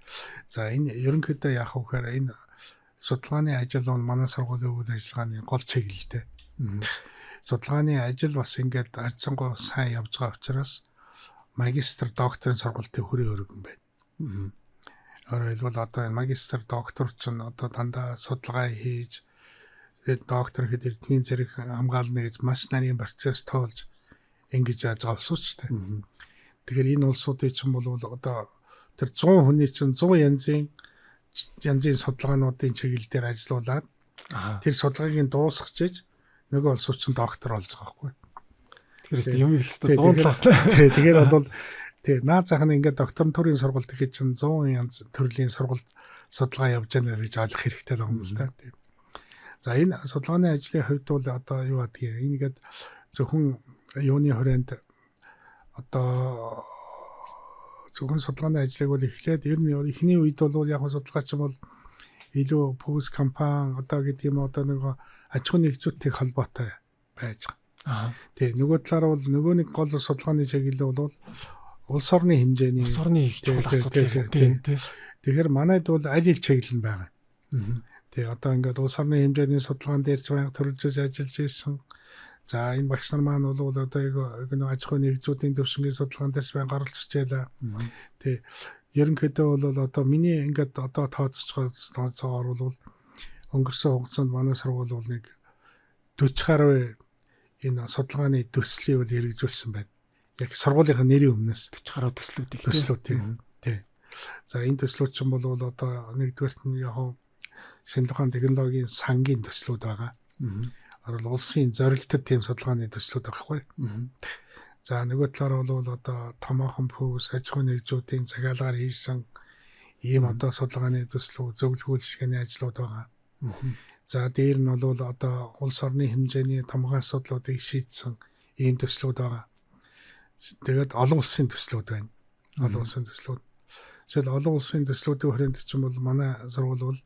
За энэ ерөнхийдөө яг хөөр энэ судалгааны ажил бол манай сургуулийн үйл ажиллагааны гол чиглэлтэй. Судалгааны ажил бас ингээд арцсангуй сайн явж байгаа учраас магистр, докторийн сургалтын хүрээ өргөн байна. Өөрөөр хэлбэл одоо энэ магистр, доктор ч одоо дандаа судалгаа хийж доктор хэд эрдмийн зэрэг хамгаална гэж маш нарийн процесс тоолж ингэж яаж байгаа усуучтай. Тэгэхээр энэ улсуудын чинь бол одоо тэр 100 хүний чинь 100 янзын судалгаануудын чиглэл дээр ажиллаулаад тэр судалгааг дуусгachиж нөгөө улсууд чинь доктор болж байгаа байхгүй. Тэгэхээр юм хэлсэн 100 талаас. Тэгэхээр бол тий наад зах нь ингээд докторантурын сургалт гэж чинь 100 янз төрлийн сургалт судалгаа явж байгаа гэж ойлгох хэрэгтэй л юм л да. За энэ судалгааны ажлын хувьд бол одоо юу гэдгийг энийгээд зөвхөн юуны хүрээнд одоо зөвхөн судалгааны ажлыг бол эхлээд ер нь эхний үед бол яг судалгаач бол илүү пүүс компани одоо гэдэг юм одоо нэг аж ахуйн нэгжүүдтэй холбоотой байж байгаа. Тэгээ нөгөө талаар бол нөгөө нэг гол судалгааны чиглэл бол улс орны хэмжээний улс орны их чухал асуудал тийм. Тэгэхээр манайд бол аль аль чиглэл нь байгаа. Тэгээ одоо ингээд улс орны хэмжээний судалгаан дээр ч баян төрөлжөж ажиллаж ирсэн. За энэ багш нар маань бол одоо нэг аж ахуйн нэгжүүдийн төвшингийн судалгаан дээр ч баян оролцож байлаа. Тэг. Ерөнхийдөө бол одоо миний ингээд одоо тооцож байгаа цаагаар бол өнгөрсөн хугацаанд манай сургууль бол нэг 40 гаруй энэ судалгааны төслийг бол хэрэгжүүлсэн байна. Яг сургуулийнхаа нэрийн өмнөөс 40 гаруй төслүүд тий. За энэ төслүүд чинь бол одоо нэгдүгээрт нь яг шинжлэх ухааны технологийн сангийн төслүүд байгаа. Орол улсын зорилттой тийм судалгааны төслүүд байхгүй. За нөгөө талаар бол одоо томоохон пүүс аж ахуйн нэгжүүдийн цагаалгаар хийсэн ийм одоо судалгааны төслүүд зөвлөгөөлшгөний ажлууд байгаа. За дээр нь бол одоо улс орны хэмжээний томгой асуудлуудыг шийдсэн ийм төслүүд байгаа. Тэгээд олон улсын төслүүд байна. Олон улсын төслүүд. Жишээл олон улсын төслүүдийн хүрээнд чинь бол манай сургууль бол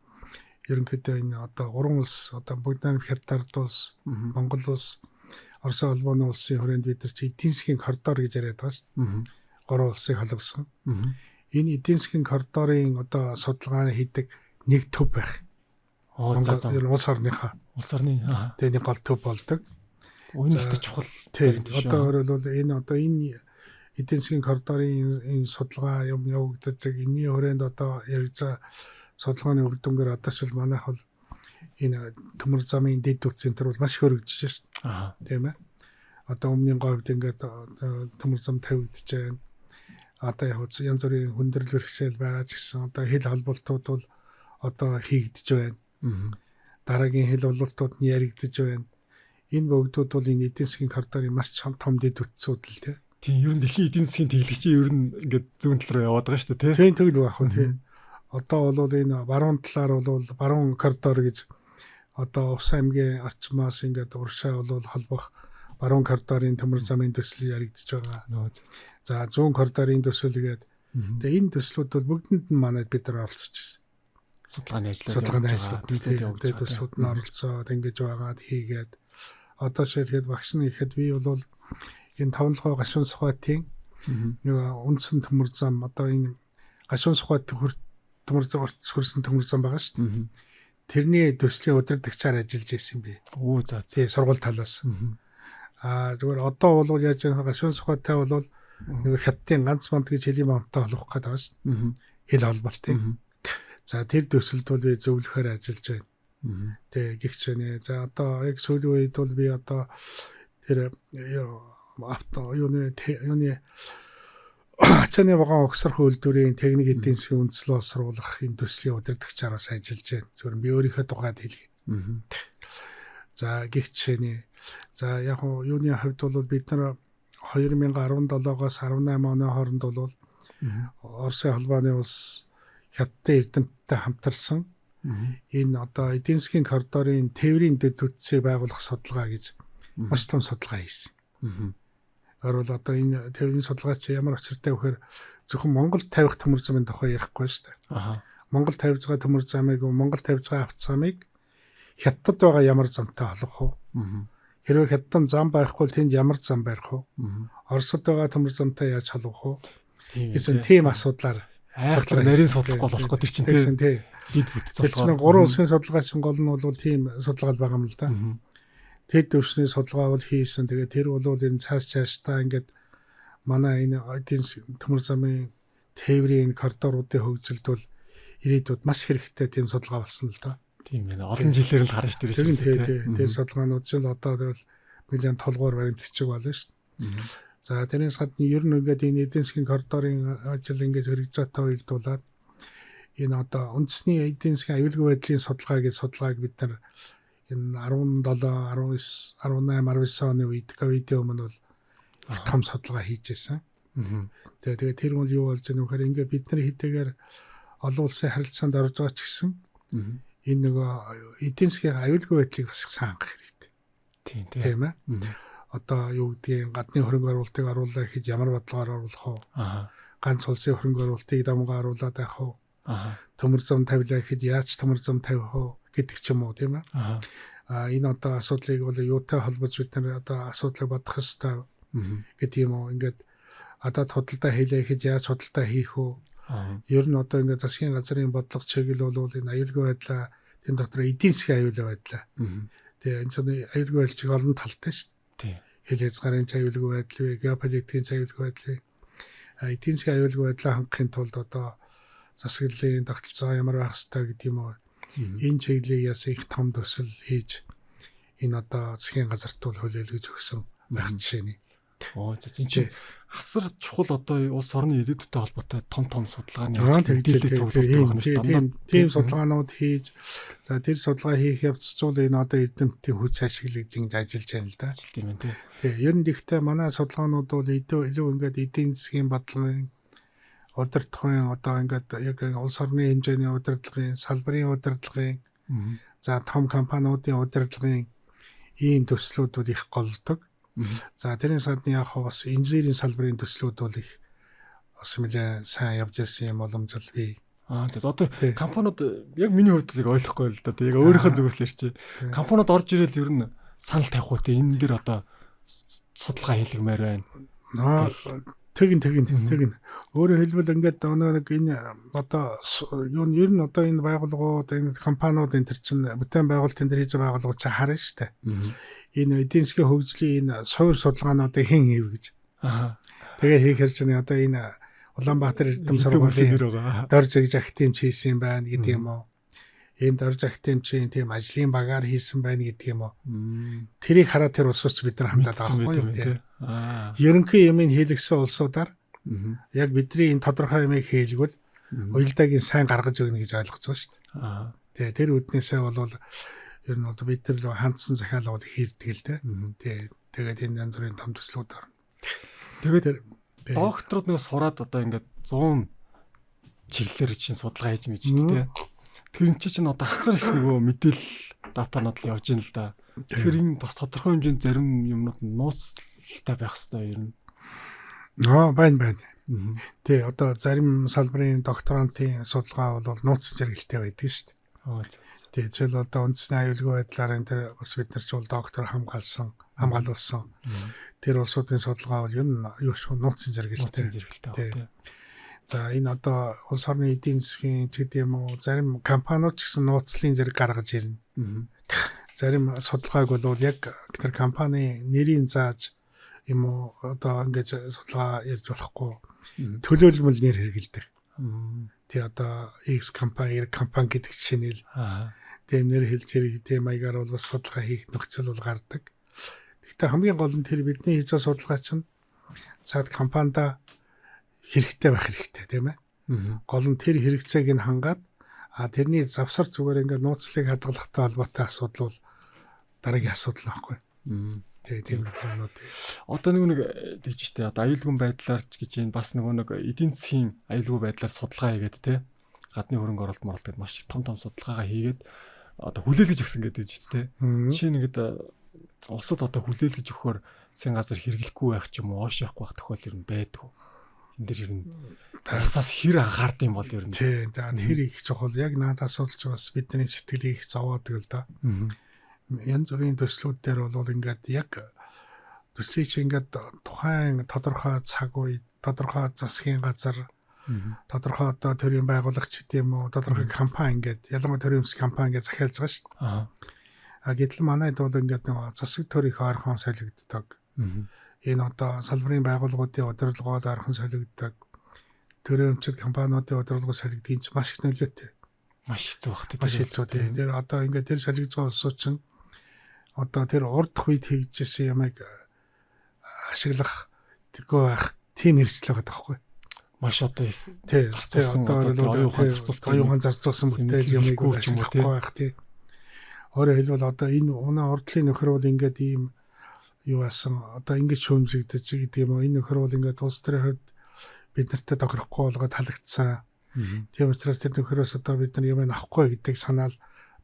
ерөнхийдөө энэ одоо 3 улс одоо бүгд найрамд Хятад улс, Монгол улс, Орос улбооны улсын хүрээнд бид нар чи эдийн засгийн коридор гэж яриад байгаа шүү. 3 улсыг холбосон. Энэ эдийн засгийн коридорын одоо судалгаа хийдэг нэг төв байх. Улс орныхаа. Улс орны тэгээ нэг гол төв болдог. Үүнээс чухал. Одоо өөрөлдвөл энэ эдийн засгийн коридорын энэ судалгаа юм явагдаж байгаа. Энийн хүрээнд одоо ярьж байгаа судалгааны үр дүнгээр одоошл манайх бол энэ төмөр замын дэд үтс центр бол маш хөрөгдөж шүү дээ. Тийм ээ. Одоо өмнөний говьд ингээд төмөр зам тавигдж байна. Одоо яг янз бүрийн хүндрэл бэрхшээл байгаа ч гэсэн одоо хил холболтууд бол одоо хийгдэж байна. Дараагийн хил холболтууд нь яригдж байна. Энэ бүгдүүд бол энэ эдийн засгийн коридорын маш том дэд үтсүүд л тийм. Тийм ер нь дэлхийн эдийн засгийн тэглэгчийн ер нь ингээд зүүн тал руу яваад байгаа шүү дээ тийм. Тийм баг хүн тийм. Одоо бол энэ баруун талаар бол баруун коридор гэж одоо Увс аймгийн орчмоос ингээд уршаа бол холбох баруун коридорын төмөр замын төсөл яригдж байгаа. За зүүн коридорын төсөл гээд тэгээ энэ төслүүд бол бүгдэнд нь манайд бид нар оролцож байна. Судалгааны ажлууд төслүүд нь оролцоод ингэж байгаад хийгээд одоо шийдгээд багш нь ихэд би бол энэ 5 гашуун сухатын нэг үндсэн төмөр зам одоо энэ гашуун сухат төмөр зам хөрсөн төмөр зам байгаа шүү дээ. Тэрний төслийн удирдагчаар ажиллаж байсан би. Тий сургууль талаас. Зүгээр одоо бол яаж яах гашуун сухатай бол нэг хаттын ганц манд гэж хэлийн мандтай холбох гэдэг байгаа шүү дээ. Хэл холболт тий. За тэр төсөлд бол би зөвлөхөр ажиллаж байна. Тэг гихчнэ. За одоо яг сүүлийн үед бол би одоо тэр юуны ачааны багаан огсрох үйлдвэрийн техник эдийн засгийн үндэслэл боловсруулах энэ төслийн удирдагчаар бас ажиллаж байна. Зөвхөн би өөрийнхөө тухайд хэлье. За гихчнэ. За яг юуны хувьд бол бид нар 2017-оос 18 оны хооронд бол Оросын холбооны улс Хятадтай Эрдэмтдтэй хамтарсан энэ одоо эдийн засгийн коридорын тээврийн дэд үтсийг байгуулах судалгаа гэж маш том судалгаа хийсэн. Орол одоо энэ тээврийн судалгаа чи ямар очиртай вэхээр зөвхөн Монгол тавих төмөр замын тухай ярихгүй шүү дээ. Монгол тавьж байгаа төмөр замыг Монгол тавьж байгаа авто замыг Хятадд байгаа ямар замтай холбох вэ? Хэрвээ Хятадд зам байхгүй бол тэнд ямар зам барих вэ? Оросд байгаа төмөр замтай яаж холбох вэ? Гэсэн тийм асуудлаар судалгаа нарийн судлахгүй болохгүй тэр чинь тийм дид бүтц судалгаа. Гурван улсын судалгаачин гол нь бол тийм судалгаа байгаа юм л да. Тэр төвшний судалгаа бол хийсэн. Тэгээд тэр бол энэ цаашдаа ингээд манай энэ эдийн төмөр замын тээврийн коридоруудын хөгжилд бол ирээдүйд маш хэрэгтэй тийм судалгаа болсон л да. Тийм ээ. Олон жилээр л гарч ирж байна. Тэр судалгаанууд ч л одоо тэр нэлээд толгоор баримтчих болно шүү дээ. За тэрнээс гадна ер нь ингээд энэ эдийн засгийн коридорын ажил ингээд хэрэгжиж байгаа үйлдүүлээд энэ одоо үндэсний эдийн засгийн аюулгүй байдлын судалгааг бид нар энэ 17, 19, 18, 19 оны үед ковидын өмнө бол том судалгаа хийж байсан. Тэгээд тэр бол юу болж байгаа нөхөр ингээд бид нар хэдийгээр олон улсын харилцаанд орж байгаа ч гэсэн энэ нөгөө эдийн засгийн аюулгүй байдлыг бас их сайн хангах хэрэгтэй. Тийм ээ. Одоо юу гэдгийг гадны хөрөнгө оруулалтыг оруулах гэж ямар бодлогоор оруулах вэ? Ганц улсын хөрөнгө оруулалтыг дамгаа оруулаад байх уу? Төмөр зам тавилаа гэж яаж төмөр зам тавих вэ гэдэг ч юм уу тийм ээ. Энэ одоо асуудлыг бол юутай холбож бид нар одоо асуудлыг бодох ёстой гэдэг юм уу. Ингээд одоо худалдаа хийлээ гэж яаж худалдаа хийх вэ? Ер нь одоо ингээд засгийн газрын бодлого чиглэл бол энэ аюулгүй байдлаа тэн дотор эдийн засгийн аюулгүй байдлаа. Тэгээ энэ чинь аюулгүй байдал чиг олон талтай шүү дээ. Хэлээс гарын аюулгүй байдал, геополитикийн аюулгүй байдал, эдийн засгийн аюулгүй байдлаа хангахын тулд одоо засаглалын тогтолцоо ямар байх ёстой гэдэг юм уу. Энэ чиглэлийг яасан их том төсөл хийж энэ одоо засгийн газарт бол хүлээлгэж өгсөн байх жишээний. За чинь хасар чухал одоо улс орны ирээдүйтэй холбоотой том судалгааны мэдээлэл цуглуулдаг юм шүү дээ. Тийм судалгаанууд хийж за тэр судалгаа хийх явцд бол энэ одоо эрдэмтдийн хүч ашиглаж ингэж ажиллаж байна л да. Тийм ээ тийм. Ер нь ихтэй манай судалгаанууд бол илүү ингээд эдийн засгийн бодлогын удирдлагын одоо ингээд яг улс орны хэмжээний удирдлагын, салбарын удирдлагын за том компаниудын удирдлагын ийм төслүүд их голдог. За тэрнээс гадна яг бас инженерийн салбарын төслүүд бол их бас нэлээд сайн явж ирсэн юм боломжтой бий. За одоо компаниуд яг миний хувьд яг ойлгохгүй л да. Яг өөрийнхөө зүгээс л ярьчих. Компаниуд орж ирэл ер нь санал тавих уу те энэ дэр одоо судалгаа хийлгэмээр байна. Тэгин. Өөрөөр хэлбэл ингээд нэг энэ одоо юу ер нь одоо энэ байгууллагууд энэ компаниуд энэ төр чинь бүтээн байгуулалтын дээр хийж байгаа байгууллагууд чи харна шүү дээ. Энэ эдийн засгийн хөгжлийн энэ суур судалгаануудыг хэн хийв гэж. Тэгээ хийхээр чинь одоо энэ Улаанбаатар эрдэм сургуулийн дорж агтимч хийсэн байна гэдэг юм уу. Энэ дорж агтимчийн тийм ажлын багаар хийсэн байна гэдэг юм уу. Тэрийг хараад тэр улсууч бид нар хамтаад байгаа юм тийм. Ерөнхий юмыг хийлгсэн улсуудаар яг бидний энэ тодорхой юмыг хийлгвэл уялдаагийн сайн гаргаж өгнө гэж ойлгож байгаа шүү дээ. Тэгээ тэр үднээсээ бол ер нь одоо бид нар хандсан захиалга бол хийрдэг л дээ. Тэгээд энэ янз бүрийн том төслүүд орно. Тэгээд докторууд нэг сураад одоо ингээд 100 чиглэлээр чинь судалгаа хийж гэж дээ. Тэр нь чинь одоо хасар их нөгөө мэдээлэл датанууд л явж ийн л да. Тэгэхээр энэ бас тодорхой хэмжээнд зарим юмнууд нууцтай байх хэрэгтэй ер нь. Байна. Тий одоо зарим салбарын докторантын судалгаа бол нууц зэрэгэлтэй байдаг шүү дээ. Тий жишээл одоо үндэсний аюулгүй байдлаар энэ тэр бас бид нар ч бол доктор хамгаалуулсан. Тэр улсуудын судалгаа бол ер нь юу шүү нууцын зэрэгэлтэй. Тий. За энэ одоо улс орны эдийн засгийн ч гэдэг юм уу зарим компаниуд ч гэсэн нууцлын зэрэг гаргаж ирнэ. Зарим судалгааг бол яг тэр компани нэрийн зааж юм уу одоо ингэж судалгаа ярьж болохгүй төлөөлмөл нэр хэрэгэлдэг. Тий одоо X компани гэдэг жишээнэл Тэмнэр хэлж ирэх маягаар бол бас судалгаа хийх нөхцөл бол гардаг. Гэхдээ хамгийн гол нь тэр бидний хийж байгаа судалгаа чинь цаад компанида хэрэгтэй байх хэрэгтэй тийм ээ. Гол нь тэр хэрэгцээг нь хангаад тэрний завсар зүгээр ингээд нууцлыг хадгалахтай холбоотой асуудал бол дараагийн асуудал байхгүй. Тийм юмнууд. Одоо нэг тэгж штэ одоо аюулгүй байдлаар ч гэж бас нэг эдийн засгийн аюулгүй байдлаар судалгаа хийгээд те гадны хөрөнгө оруулалт моролт гэдэг маш их том судалгаагаа хийгээд одоо хүлээлгэж өгсөн гэдэг ч те. Жишээ нэгэд улсад одоо хүлээлгэж өгөхөөр засгийн газар хэрэглэхгүй байх ч юм уу оошоохгүй байх тохиол ер нь байдгүй. Энд дэр ер нь басаас хэр анхаард юм бол ер нь. Тийм. За тэр их чухал яг надаас болж бас бидний сэтгэлийг их зовоодаг л да. Янз бүрийн төслүүд дээр бол ингээд яг төслийг чи ингээд тухайн тодорхой цаг үе, тодорхой засгийн газар, тодорхой одоо төрийн байгуулагч гэдэг юм уу, тодорхой компани ингээд ялангуяа төрийн өмсөх компани ингээд захиалж байгаа шүү дээ. Гэтэл манайд бол ингээд засаг төрийн ойрхон солигддог. Энэ одоо салбарын байгууллагуудын удирдлагууд ойрхон солигддог. Төрийн өмчит компаниудын удирдлагууд солигдгийн чинь маш их нөлөөтэй. Маш хэцүү багт. Маш хэцүү тийм. Тэр одоо ингээд тэр солигдож байгаа улсууд чинь одоо тэр урд үед хийжсэн ямайг ашиглах тэргүй байх тийм хэрэгсэл байгаа таахгүй. Маш одоо их зарцуулсан оюухан зарцуулсан бүтээл ямайг ашиглахгүй байх тийм. Өөрөөр хэлбэл одоо энэ унаа урдлын нөхөр бол ингээд ийм юу асан одоо ингэж шүүмжигдэж гэдэг юм уу энэ нөхөр бол ингээд улс төрийн хувьд бид нартай тохирохгүй болгоод халагдсан. Тийм учраас тэр нөхөрөөс одоо бид нар юм авахгүй гэдэг санаал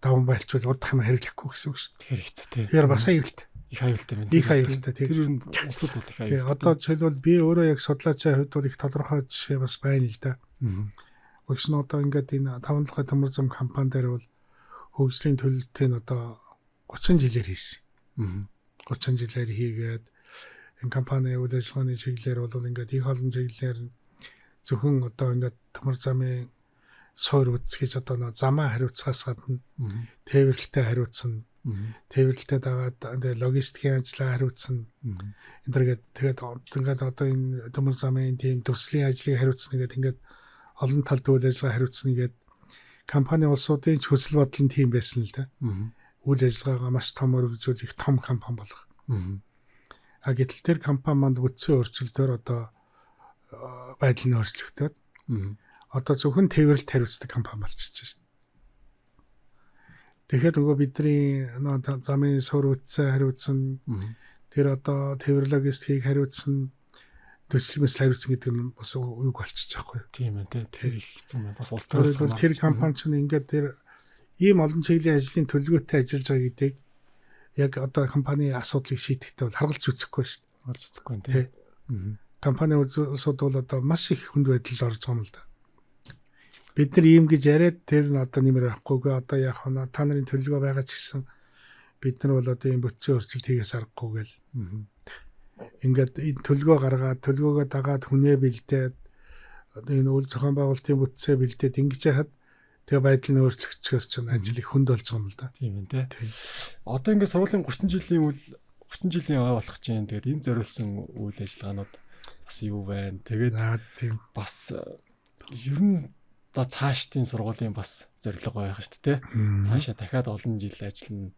даван байлчвал урдах юм хэрэглэхгүй гэсэн үг шүү дээ. Хэрэгтэй. Тэгэхээр бас аюултай. Их аюултай байна. Их аюултай. Тэр ер нь улсад бол их аюултай. Одоо жишээлбэл би өөрөө яг судлаачийн хувьд бол их тодорхой жишээ бас байна л да. Өгч нь одоо ингээд энэ 5 толгой төмөр зам компани дээр бол хөгжлийн төлөлтийг одоо 30 жилээр хийсэн. 30 жилээр хийгээд энэ компани үйл ажиллагааны чиглэлээр бол ингээд их олон чиглэлээр зөвхөн одоо ингээд төмөр замын суур үзгэж одоо замаа хариуцахаас гадна тээвэрлэлтэй хариуцсан. Тээвэрлэлтэй дагаад логистикийн ажлаа хариуцсан. Тэгээд ингээд одоо энэ төмөр замын тийм төслийн ажлыг хариуцсан гэдэг ингээд олон талд үйл ажиллагаа хариуцсан гэдэг компани улсуудын хүсэл бодол нь тийм байсан л да. Үйл ажиллагаагаа маш том өргөжүүлэх том компани болох. Гэтэл тэр компани манд бүтцийн өөрчлөлтөөр одоо байдал нь өөрчлөгдөд. Одоо зөвхөн тээвэрлэлт хариуцдаг компани болчихж байна. Тэгэхээр нөгөө бидний замын суур үтсээ хариуцсан тэр одоо тээвэр логистикийг хариуцсан төсөл мэсэл хариуцсан гэдэг нь бас үг болчихж байгаа байхгүй юу? Тийм ээ тий. Тэр их хэцүү байна. Бас улс төрөөс тэр компани ч ингээд тэр ийм олон чиглэлийн ажлын төлөвлөгөөтэй ажиллаж байгаа гэдгийг яг одоо компани асуудлыг шийдэхдээ бол харгалж үзэхгүй шүү дээ. Харгалж үзэхгүй тий. Компани улсууд бол одоо маш их хүнд байдалд орж байгаа юм л да. Бид нар ийм гэж яриад тэр нь одоо нэмэр авахгүйгээ одоо яг та нарын төлөвлөгөө байгаа ч гэсэн бид нар бол одоо ийм бүтцийн өөрчлөлт хийгээс аргагүй гэл. Ингээд энэ төлөвлөгөө гаргаад төлөвлөгөөгөө дагаад хүнээ бэлдээд одоо энэ үйл зохион байгуулалтын бүтцээ бэлдээд ингэж яхад тэгээ байдал нь өөрчлөгчөөр чинь ажил их хүнд болж байгаа юм л да. Тийм ээ тий. Одоо ингээд сургуулийн 30 жилийн ой болох чинь тэгээд энэ зориулсан үйл ажиллагаанууд бас юу байна. Тэгээд бас ер нь одоо цаашдын сургуулийн бас зорилго байх шүү дээ. Цаашаа дахиад олон жил ажиллана.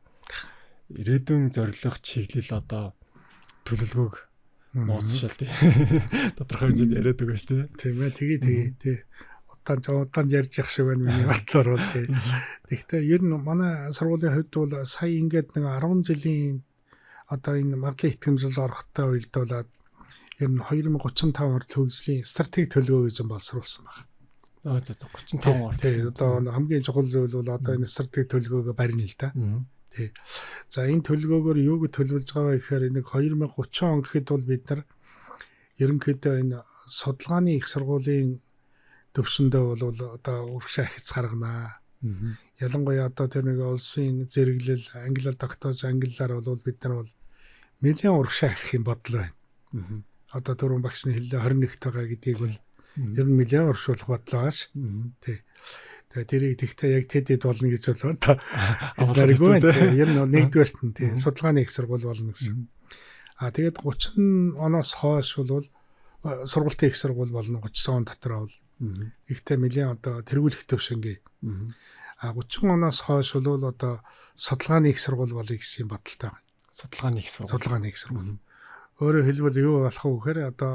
Ирээдүйн зорилго чиглэл одоо төлөвлөгөөг мууцшаал тий. Тодорхой хэмжээнд яриад байгаа шүү дээ. Тийм ээ тэгээ удаан ярьж явах шиг байна миний бодлоор бол тий. Гэхдээ ер нь манай сургуулийн хувьд бол сая ингээд нэг 10 жилийн одоо энэ магадлалын итгэмжил орохтой уйлдуулаад ер нь 2035 орд хөгжлийн стратеги төлөвлөгөө гэж боловсруулсан байна. За 35 орд. Тий одоо хамгийн чухал зүйл бол одоо энэ стратеги төлөвлөгөөгөө барьна л да. Тий. За энэ төлөвлөгөөгөөр юуг төлөвлөж байгаа гэхээр нэг 2030 он гэхэд бол бид нар ерөнхийдөө энэ судалгааны их сургуулийн төвшөндөө бол одоо урагшаа хэц гарганаа. Ялангуяа одоо тэр нэг улсын зэрэглэл англиар тогтоож англиар бол бид нар бол нэлийн урагшаа хийх юм бодол байна. Одоо түрүүн багшны хэллээ 21 тагаа гэдгийг бол ер нь нэлийн урагшуулах бодлоо ааш. Тий. Тэгээ тэрийг тэгтээ яг тэдэд болно гэж болоо та. Ялгаргүй байна. Ер нь нэгдүгээрт нь тий судалгааны их сургууль болно гэсэн. Тэгээд 30 оноос хойш бол сургалтын их сургууль болно 30 он дотор бол. Ихтэй нэлийн одоо тэргүүлэх төвшингээ. А 30 оноос хойш бол одоо судалгааны их сургууль болъё гэсэн бодолтой байна. Судалгааны их сургууль. Судалгааны их сургууль. Өөрөөр хэлбэл юу болох вэ гэхээр одоо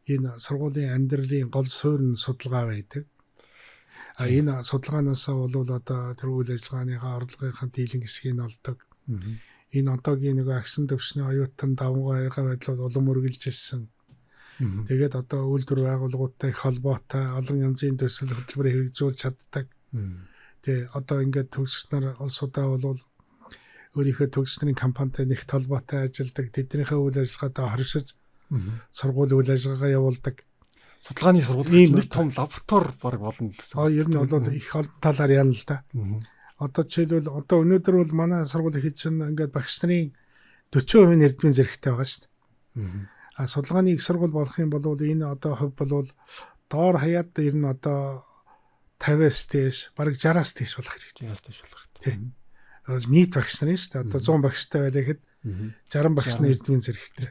энэ сургуулийн амьдралын гол суурь нь судалгаа байдаг. А энэ судалгаанаас бол одоо тэр үйл ажиллагааныхаа орлогынхаа дийлэн хэсгийг олдог. Энэ одоогийн нэг агсан төвшний оюутан давмгай байдал бол улам үргэлжилсэн. Тэгээд одоо үйлдвэр байгууллагуудтай их холбоотой олон янзын төсөл хөтөлбөр хэрэгжүүлж чаддаг. Тэгээ одоо ингээд төгсгчнөр улсуудаа бол өөрийнхөө төгсгчнэрийн компанитай нэгт холбоотой ажилладаг. Тэднийхээ үйл ажиллагаатай хоршиж сургууль үйл ажиллагаа явуулдаг. Судалгааны сургууль нэг том лаборатори баг болно гэсэн. Ер нь бол их олон талаар яана л да. Одоо жишээлбэл одоо өнөөдөр бол манай сургууль их чинь ингээд багш нарын 40% эрдмийн зэрэгтэй байгаа шүү дээ. А судалгааны их сургууль болох юм бол энэ одоо хувь бол доор хаяад ер нь одоо 50-аас дээш, бараг 60-аас дээш болох хэрэгтэй. 60-аас дээш болох хэрэгтэй. Тийм. Нийт багш нарын шүү дээ. Одоо 100 багштай байлаа гэхэд 60 багш нарын эрдмийн зэрэгтэй.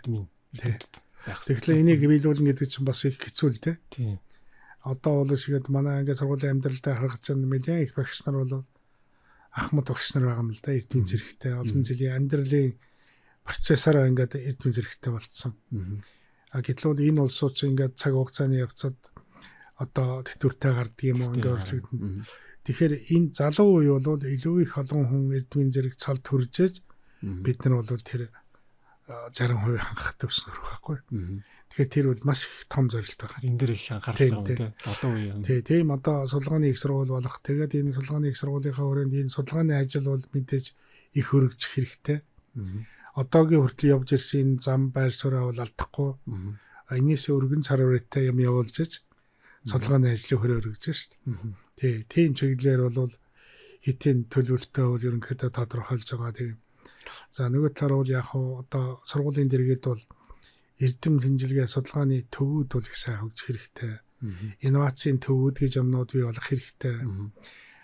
Тэгэхээр энийг биелүүлнэ гэдэг чинь бас их хэцүү л дээ. Тийм. Одоо бол шигэд манай англи сургуулийн амьдралдаа харах чинь нэлээд их багш нар бол ахмад багш нар байгаа юм л да. Эрдмийн зэрэгтэй олон жилийн амьдралын процессороо ингээд эрдмийн зэрэгтэй болцсон. А гэтэл энэ улсууд чинь ингээд цаг хугацааны явцад одоо тэтгэвртэй гардаг юм уу ингээд өөрчлөгдөн. Тэгэхээр энэ залуу үе бол илүү их олон хүн эрдмийн зэрэг цалд хүржээж бид нар бол тэр 60% хангах төвс нөрөх байхгүй. Тэгэхээр тэр бол маш их том зорилт байна. Энэ дээр их анхаарч байгаа юм тийм залуу үе. Тийм одоо судалгааны их сургууль болох. Тэгээд энэ судалгааны их сургуулийнхаа хүрээнд энэ судалгааны ажил бол мэдээж их хөргөжих хэрэгтэй. Одоогийн хүртэл явж ирсэн зам байр сууриа бол алдахгүй. Энээс өргөн цар хүрээтэй юм явуулж судалгааны ажлыг хөрөө өргөж шүү дээ. Тийм чиглэлээр бол хитийн төлөвлөлтөө бол ерөнхийдөө тодорхойлж байгаа. Тийм. За нөгөө талаар бол яг одоо сургуулийн дэргэд бол эрдэм шинжилгээ судалгааны төвүүд бол их сайн хөгжих хэрэгтэй. Инновацийн төвүүд гэж юмнууд бий болох хэрэгтэй.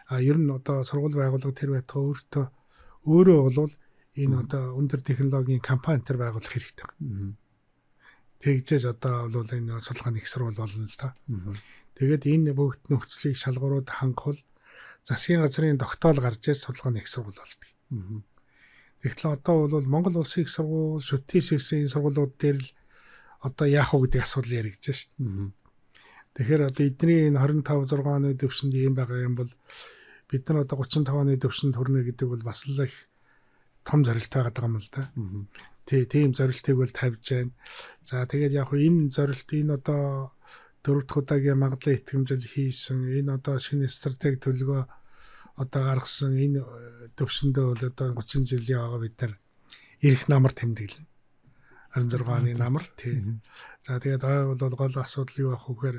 А ер нь одоо сургууль байгууллага тэр байтугай өөрөө бол энэ одоо өндөр технологийн компани төр байгуулах хэрэгтэй. Тэгжээж одоо бол энэ судалгааны их сургууль болно л да. Тэгээд энэ бүгд нөхцөлийг шалгуурууд хангахул засгийн газрын тогтоол гарч иж судалгааны их сургууль болдог. Тэгэхээр одоо бол Монгол улсын их сургууль, шүтээс ихсэн сургуулиуд дээр л одоо яах вэ гэдэг асуудал яригдж шүү дээ. Тэгэхээр одоо эдний энэ 25 6 оны төвшөнд ийм байгаа юм бол бид нар одоо 35 оны төвшөнд хүрнэ гэдэг бол бас л их том зорилт байгаа юм л да. Тийм зорилтыг бол тавьж байна. За тэгээд яг энэ зорилт энэ одоо 4 дахь удаагийн магадлал итгэмжил хийсэн энэ одоо шинэ стратеги төлөвлөгөө одоо гаргасан энэ төвшөндөө бол одоо 30 жилийн байгаа бид нар эрх намар тэмдэглэнэ. 26 оны намар тий. За тэгээд ой бол гол асуудал юу ах вэ гэхээр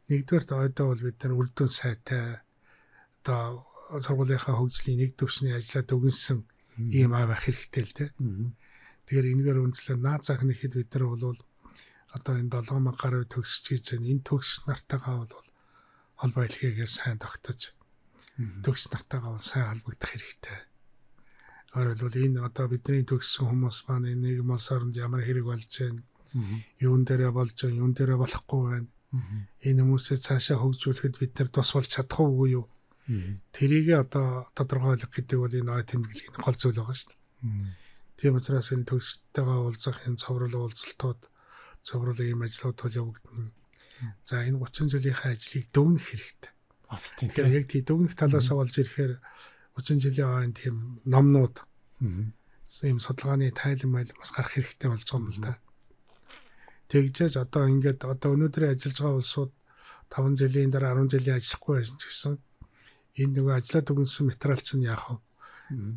нэгдүгээр ойдоо бол бид нар үрдүн сайтай одоо сургуулийнхаа хөгжлийн нэг төвшний ажлаа дүгнсэн ийм ай байх хэрэгтэй л тий. Тэгэхээр энэгээр үндэслэн наад зах нэхэд бид нар бол одоо энэ 7000 гаруй төгсч гэж байна. Энэ төгс нартайгаа бол холбоо хэлхийгээ сайн тогтож төгс нартайгаа сайн холбогдох хэрэгтэй. Өөрөлдвөл энэ одоо бидний төгссөн хүмүүс маань нэг улс оронд ямар хэрэг болж байна. Юун дээрээ болж байна, юун дээрээ болохгүй байна. Энэ хүмүүсээ цаашаа хөгжүүлэхэд бид нар тус болж чадах уу юу? Тэрийг одоо тодорхойлох гэдэг бол энэ ой тэмдэглэлийн гол зүйл байгаа шүү дээ. Тийм учраас энэ төгсөлтөйгээ уулзах энэ цовруул уулзалтууд, цовруул ийм ажлууд бол явагдана. За энэ 30 жилийнхаа ажлыг дүгнэх хэрэгтэй. Тэгэхээр яг тийм дүгнэх талаас болж ирэхээр 30 жилийн хойно тийм номнууд ийм судалгааны тайлан майл бас гарах хэрэгтэй болж байгаа юм л да. Тэгжээж одоо ингээд одоо өнөөдрийн ажиллаж байгаа улсууд 5 жилийн дараа 10 жилийн ажиллахгүй байсан ч гэсэн энэ нөгөө ажиллаад дүгнсэн материал чинь яах вэ?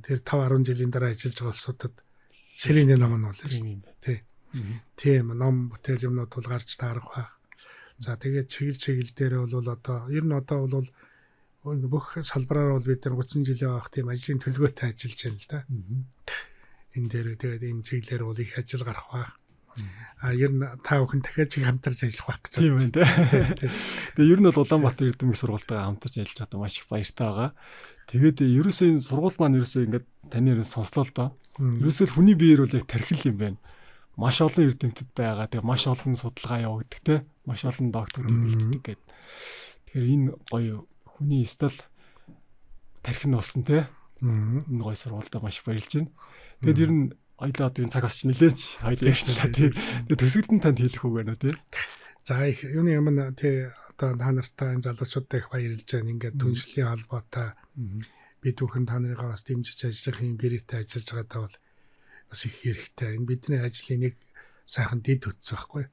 Тэр 5 10 жилийн дараа ажиллаж байгаа улсуудад ширээний ном нь бол тийм ном бүтээл юмнууд бол гарч таарах байх. За тэгээд чиглэл дээр бол одоо ер нь одоо бол бүх салбараар бол бид нар 30 жилийн авах тийм ажлын төлөвлөгөөтэй ажиллаж байна л да. Энэ дээр тэгээд энэ чиглэлээр бол их ажил гарах байх. А ер нь та бүхэн дахиад чиг хамтарч ажиллах байх гэж байна. Тийм байна. Тэгээ ер нь бол Улаанбаатар эрдэмтэн сургуультайгаа хамтарч ажиллаж байгаа маш их баяртай байгаа. Тэгээд ерөөсөө энэ сургууль маань ерөөсөө ингээд таны ярин сонслоо л доо. Ерөөсөө хүний биеэр бол яг тархил юм байна. Маш олон эрдэмтэд байгаа. Тэгээ маш олон судалгаа явагддаг те. Маш олон докторууд бэлддэг гэдэг. Тэгэхээр энэ гоё хүний стил тархин болсон те. Энэ гой сургуультай маш их баярлж байна. Тэгээд ер нь хоёлаа одоо энэ цаг бас нэлээч хоёул ярьчлаа тий. Тэгээд төсөлд нь танд хэлэх үг байна тий. За их юуны юм тий одоо та нартай энэ залуучуудтай их баярлж байна. Ингээд түншлэлийн холбоотой бид бүхэн та нарыгаа бас дэмжиж ажиллах юм гэрээтэй ажиллаж байгаадаа бол бас их хэрэгтэй. Энэ бидний ажлын нэг сайхан дид үтс байхгүй.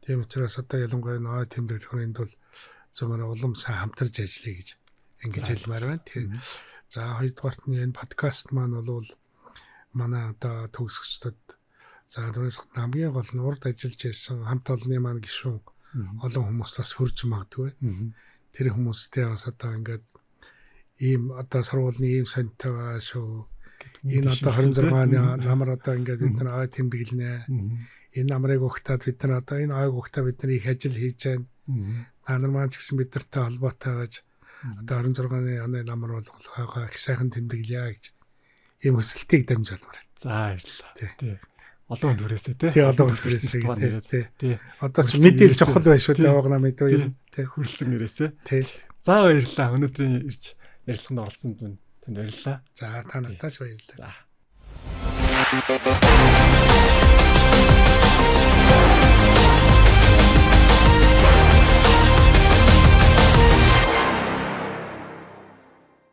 Тийм учраас одоо ялангуяа нөө тэмдэглэхүүнд бол зөвхөн улам сайн хамтарч ажиллая гэж ингэж хэлмээр байна. Тийм. За хоёрдугаарт нь энэ подкаст маань бол манай одоо төгсөгчдөд за түрээс хамгийн гол нь урд ажиллаж байсан хамт олонны маань гишүүн олон хүмүүс бас хурж магадгүй. Тэр хүмүүстэй бас одоо ингээд ийм одоо сургуулийн ийм сонтой байгаа шүү. Энэ одоо 26-ны намар одоо ингээд бид нар ой тэмдэглэнэ. Энэ намрыг өгтаад бид нар одоо энэ ойг өгтаа бид нар их ажил хийж байна. Та нар маань ч гэсэн бид нартай холбоотой байж одоо 26-ны оны намар бол их сайхан тэмдэглэе гэж ийм өсөлтийг дамжуулмаар. За баярлалаа. Тий. Олон төрөөсөө тий. Тий олон төрөөсөө тий. Одоо ч мэдээлэл чухал байх шүү дээ явагна мэдээ. Тий. Хүрэлцэн ирээсээ. Тий. За баярлалаа. Өнөөдрийн ирж ярилцлаганд оролцсонд танд баярлалаа. За та нартаач баярлалаа. За.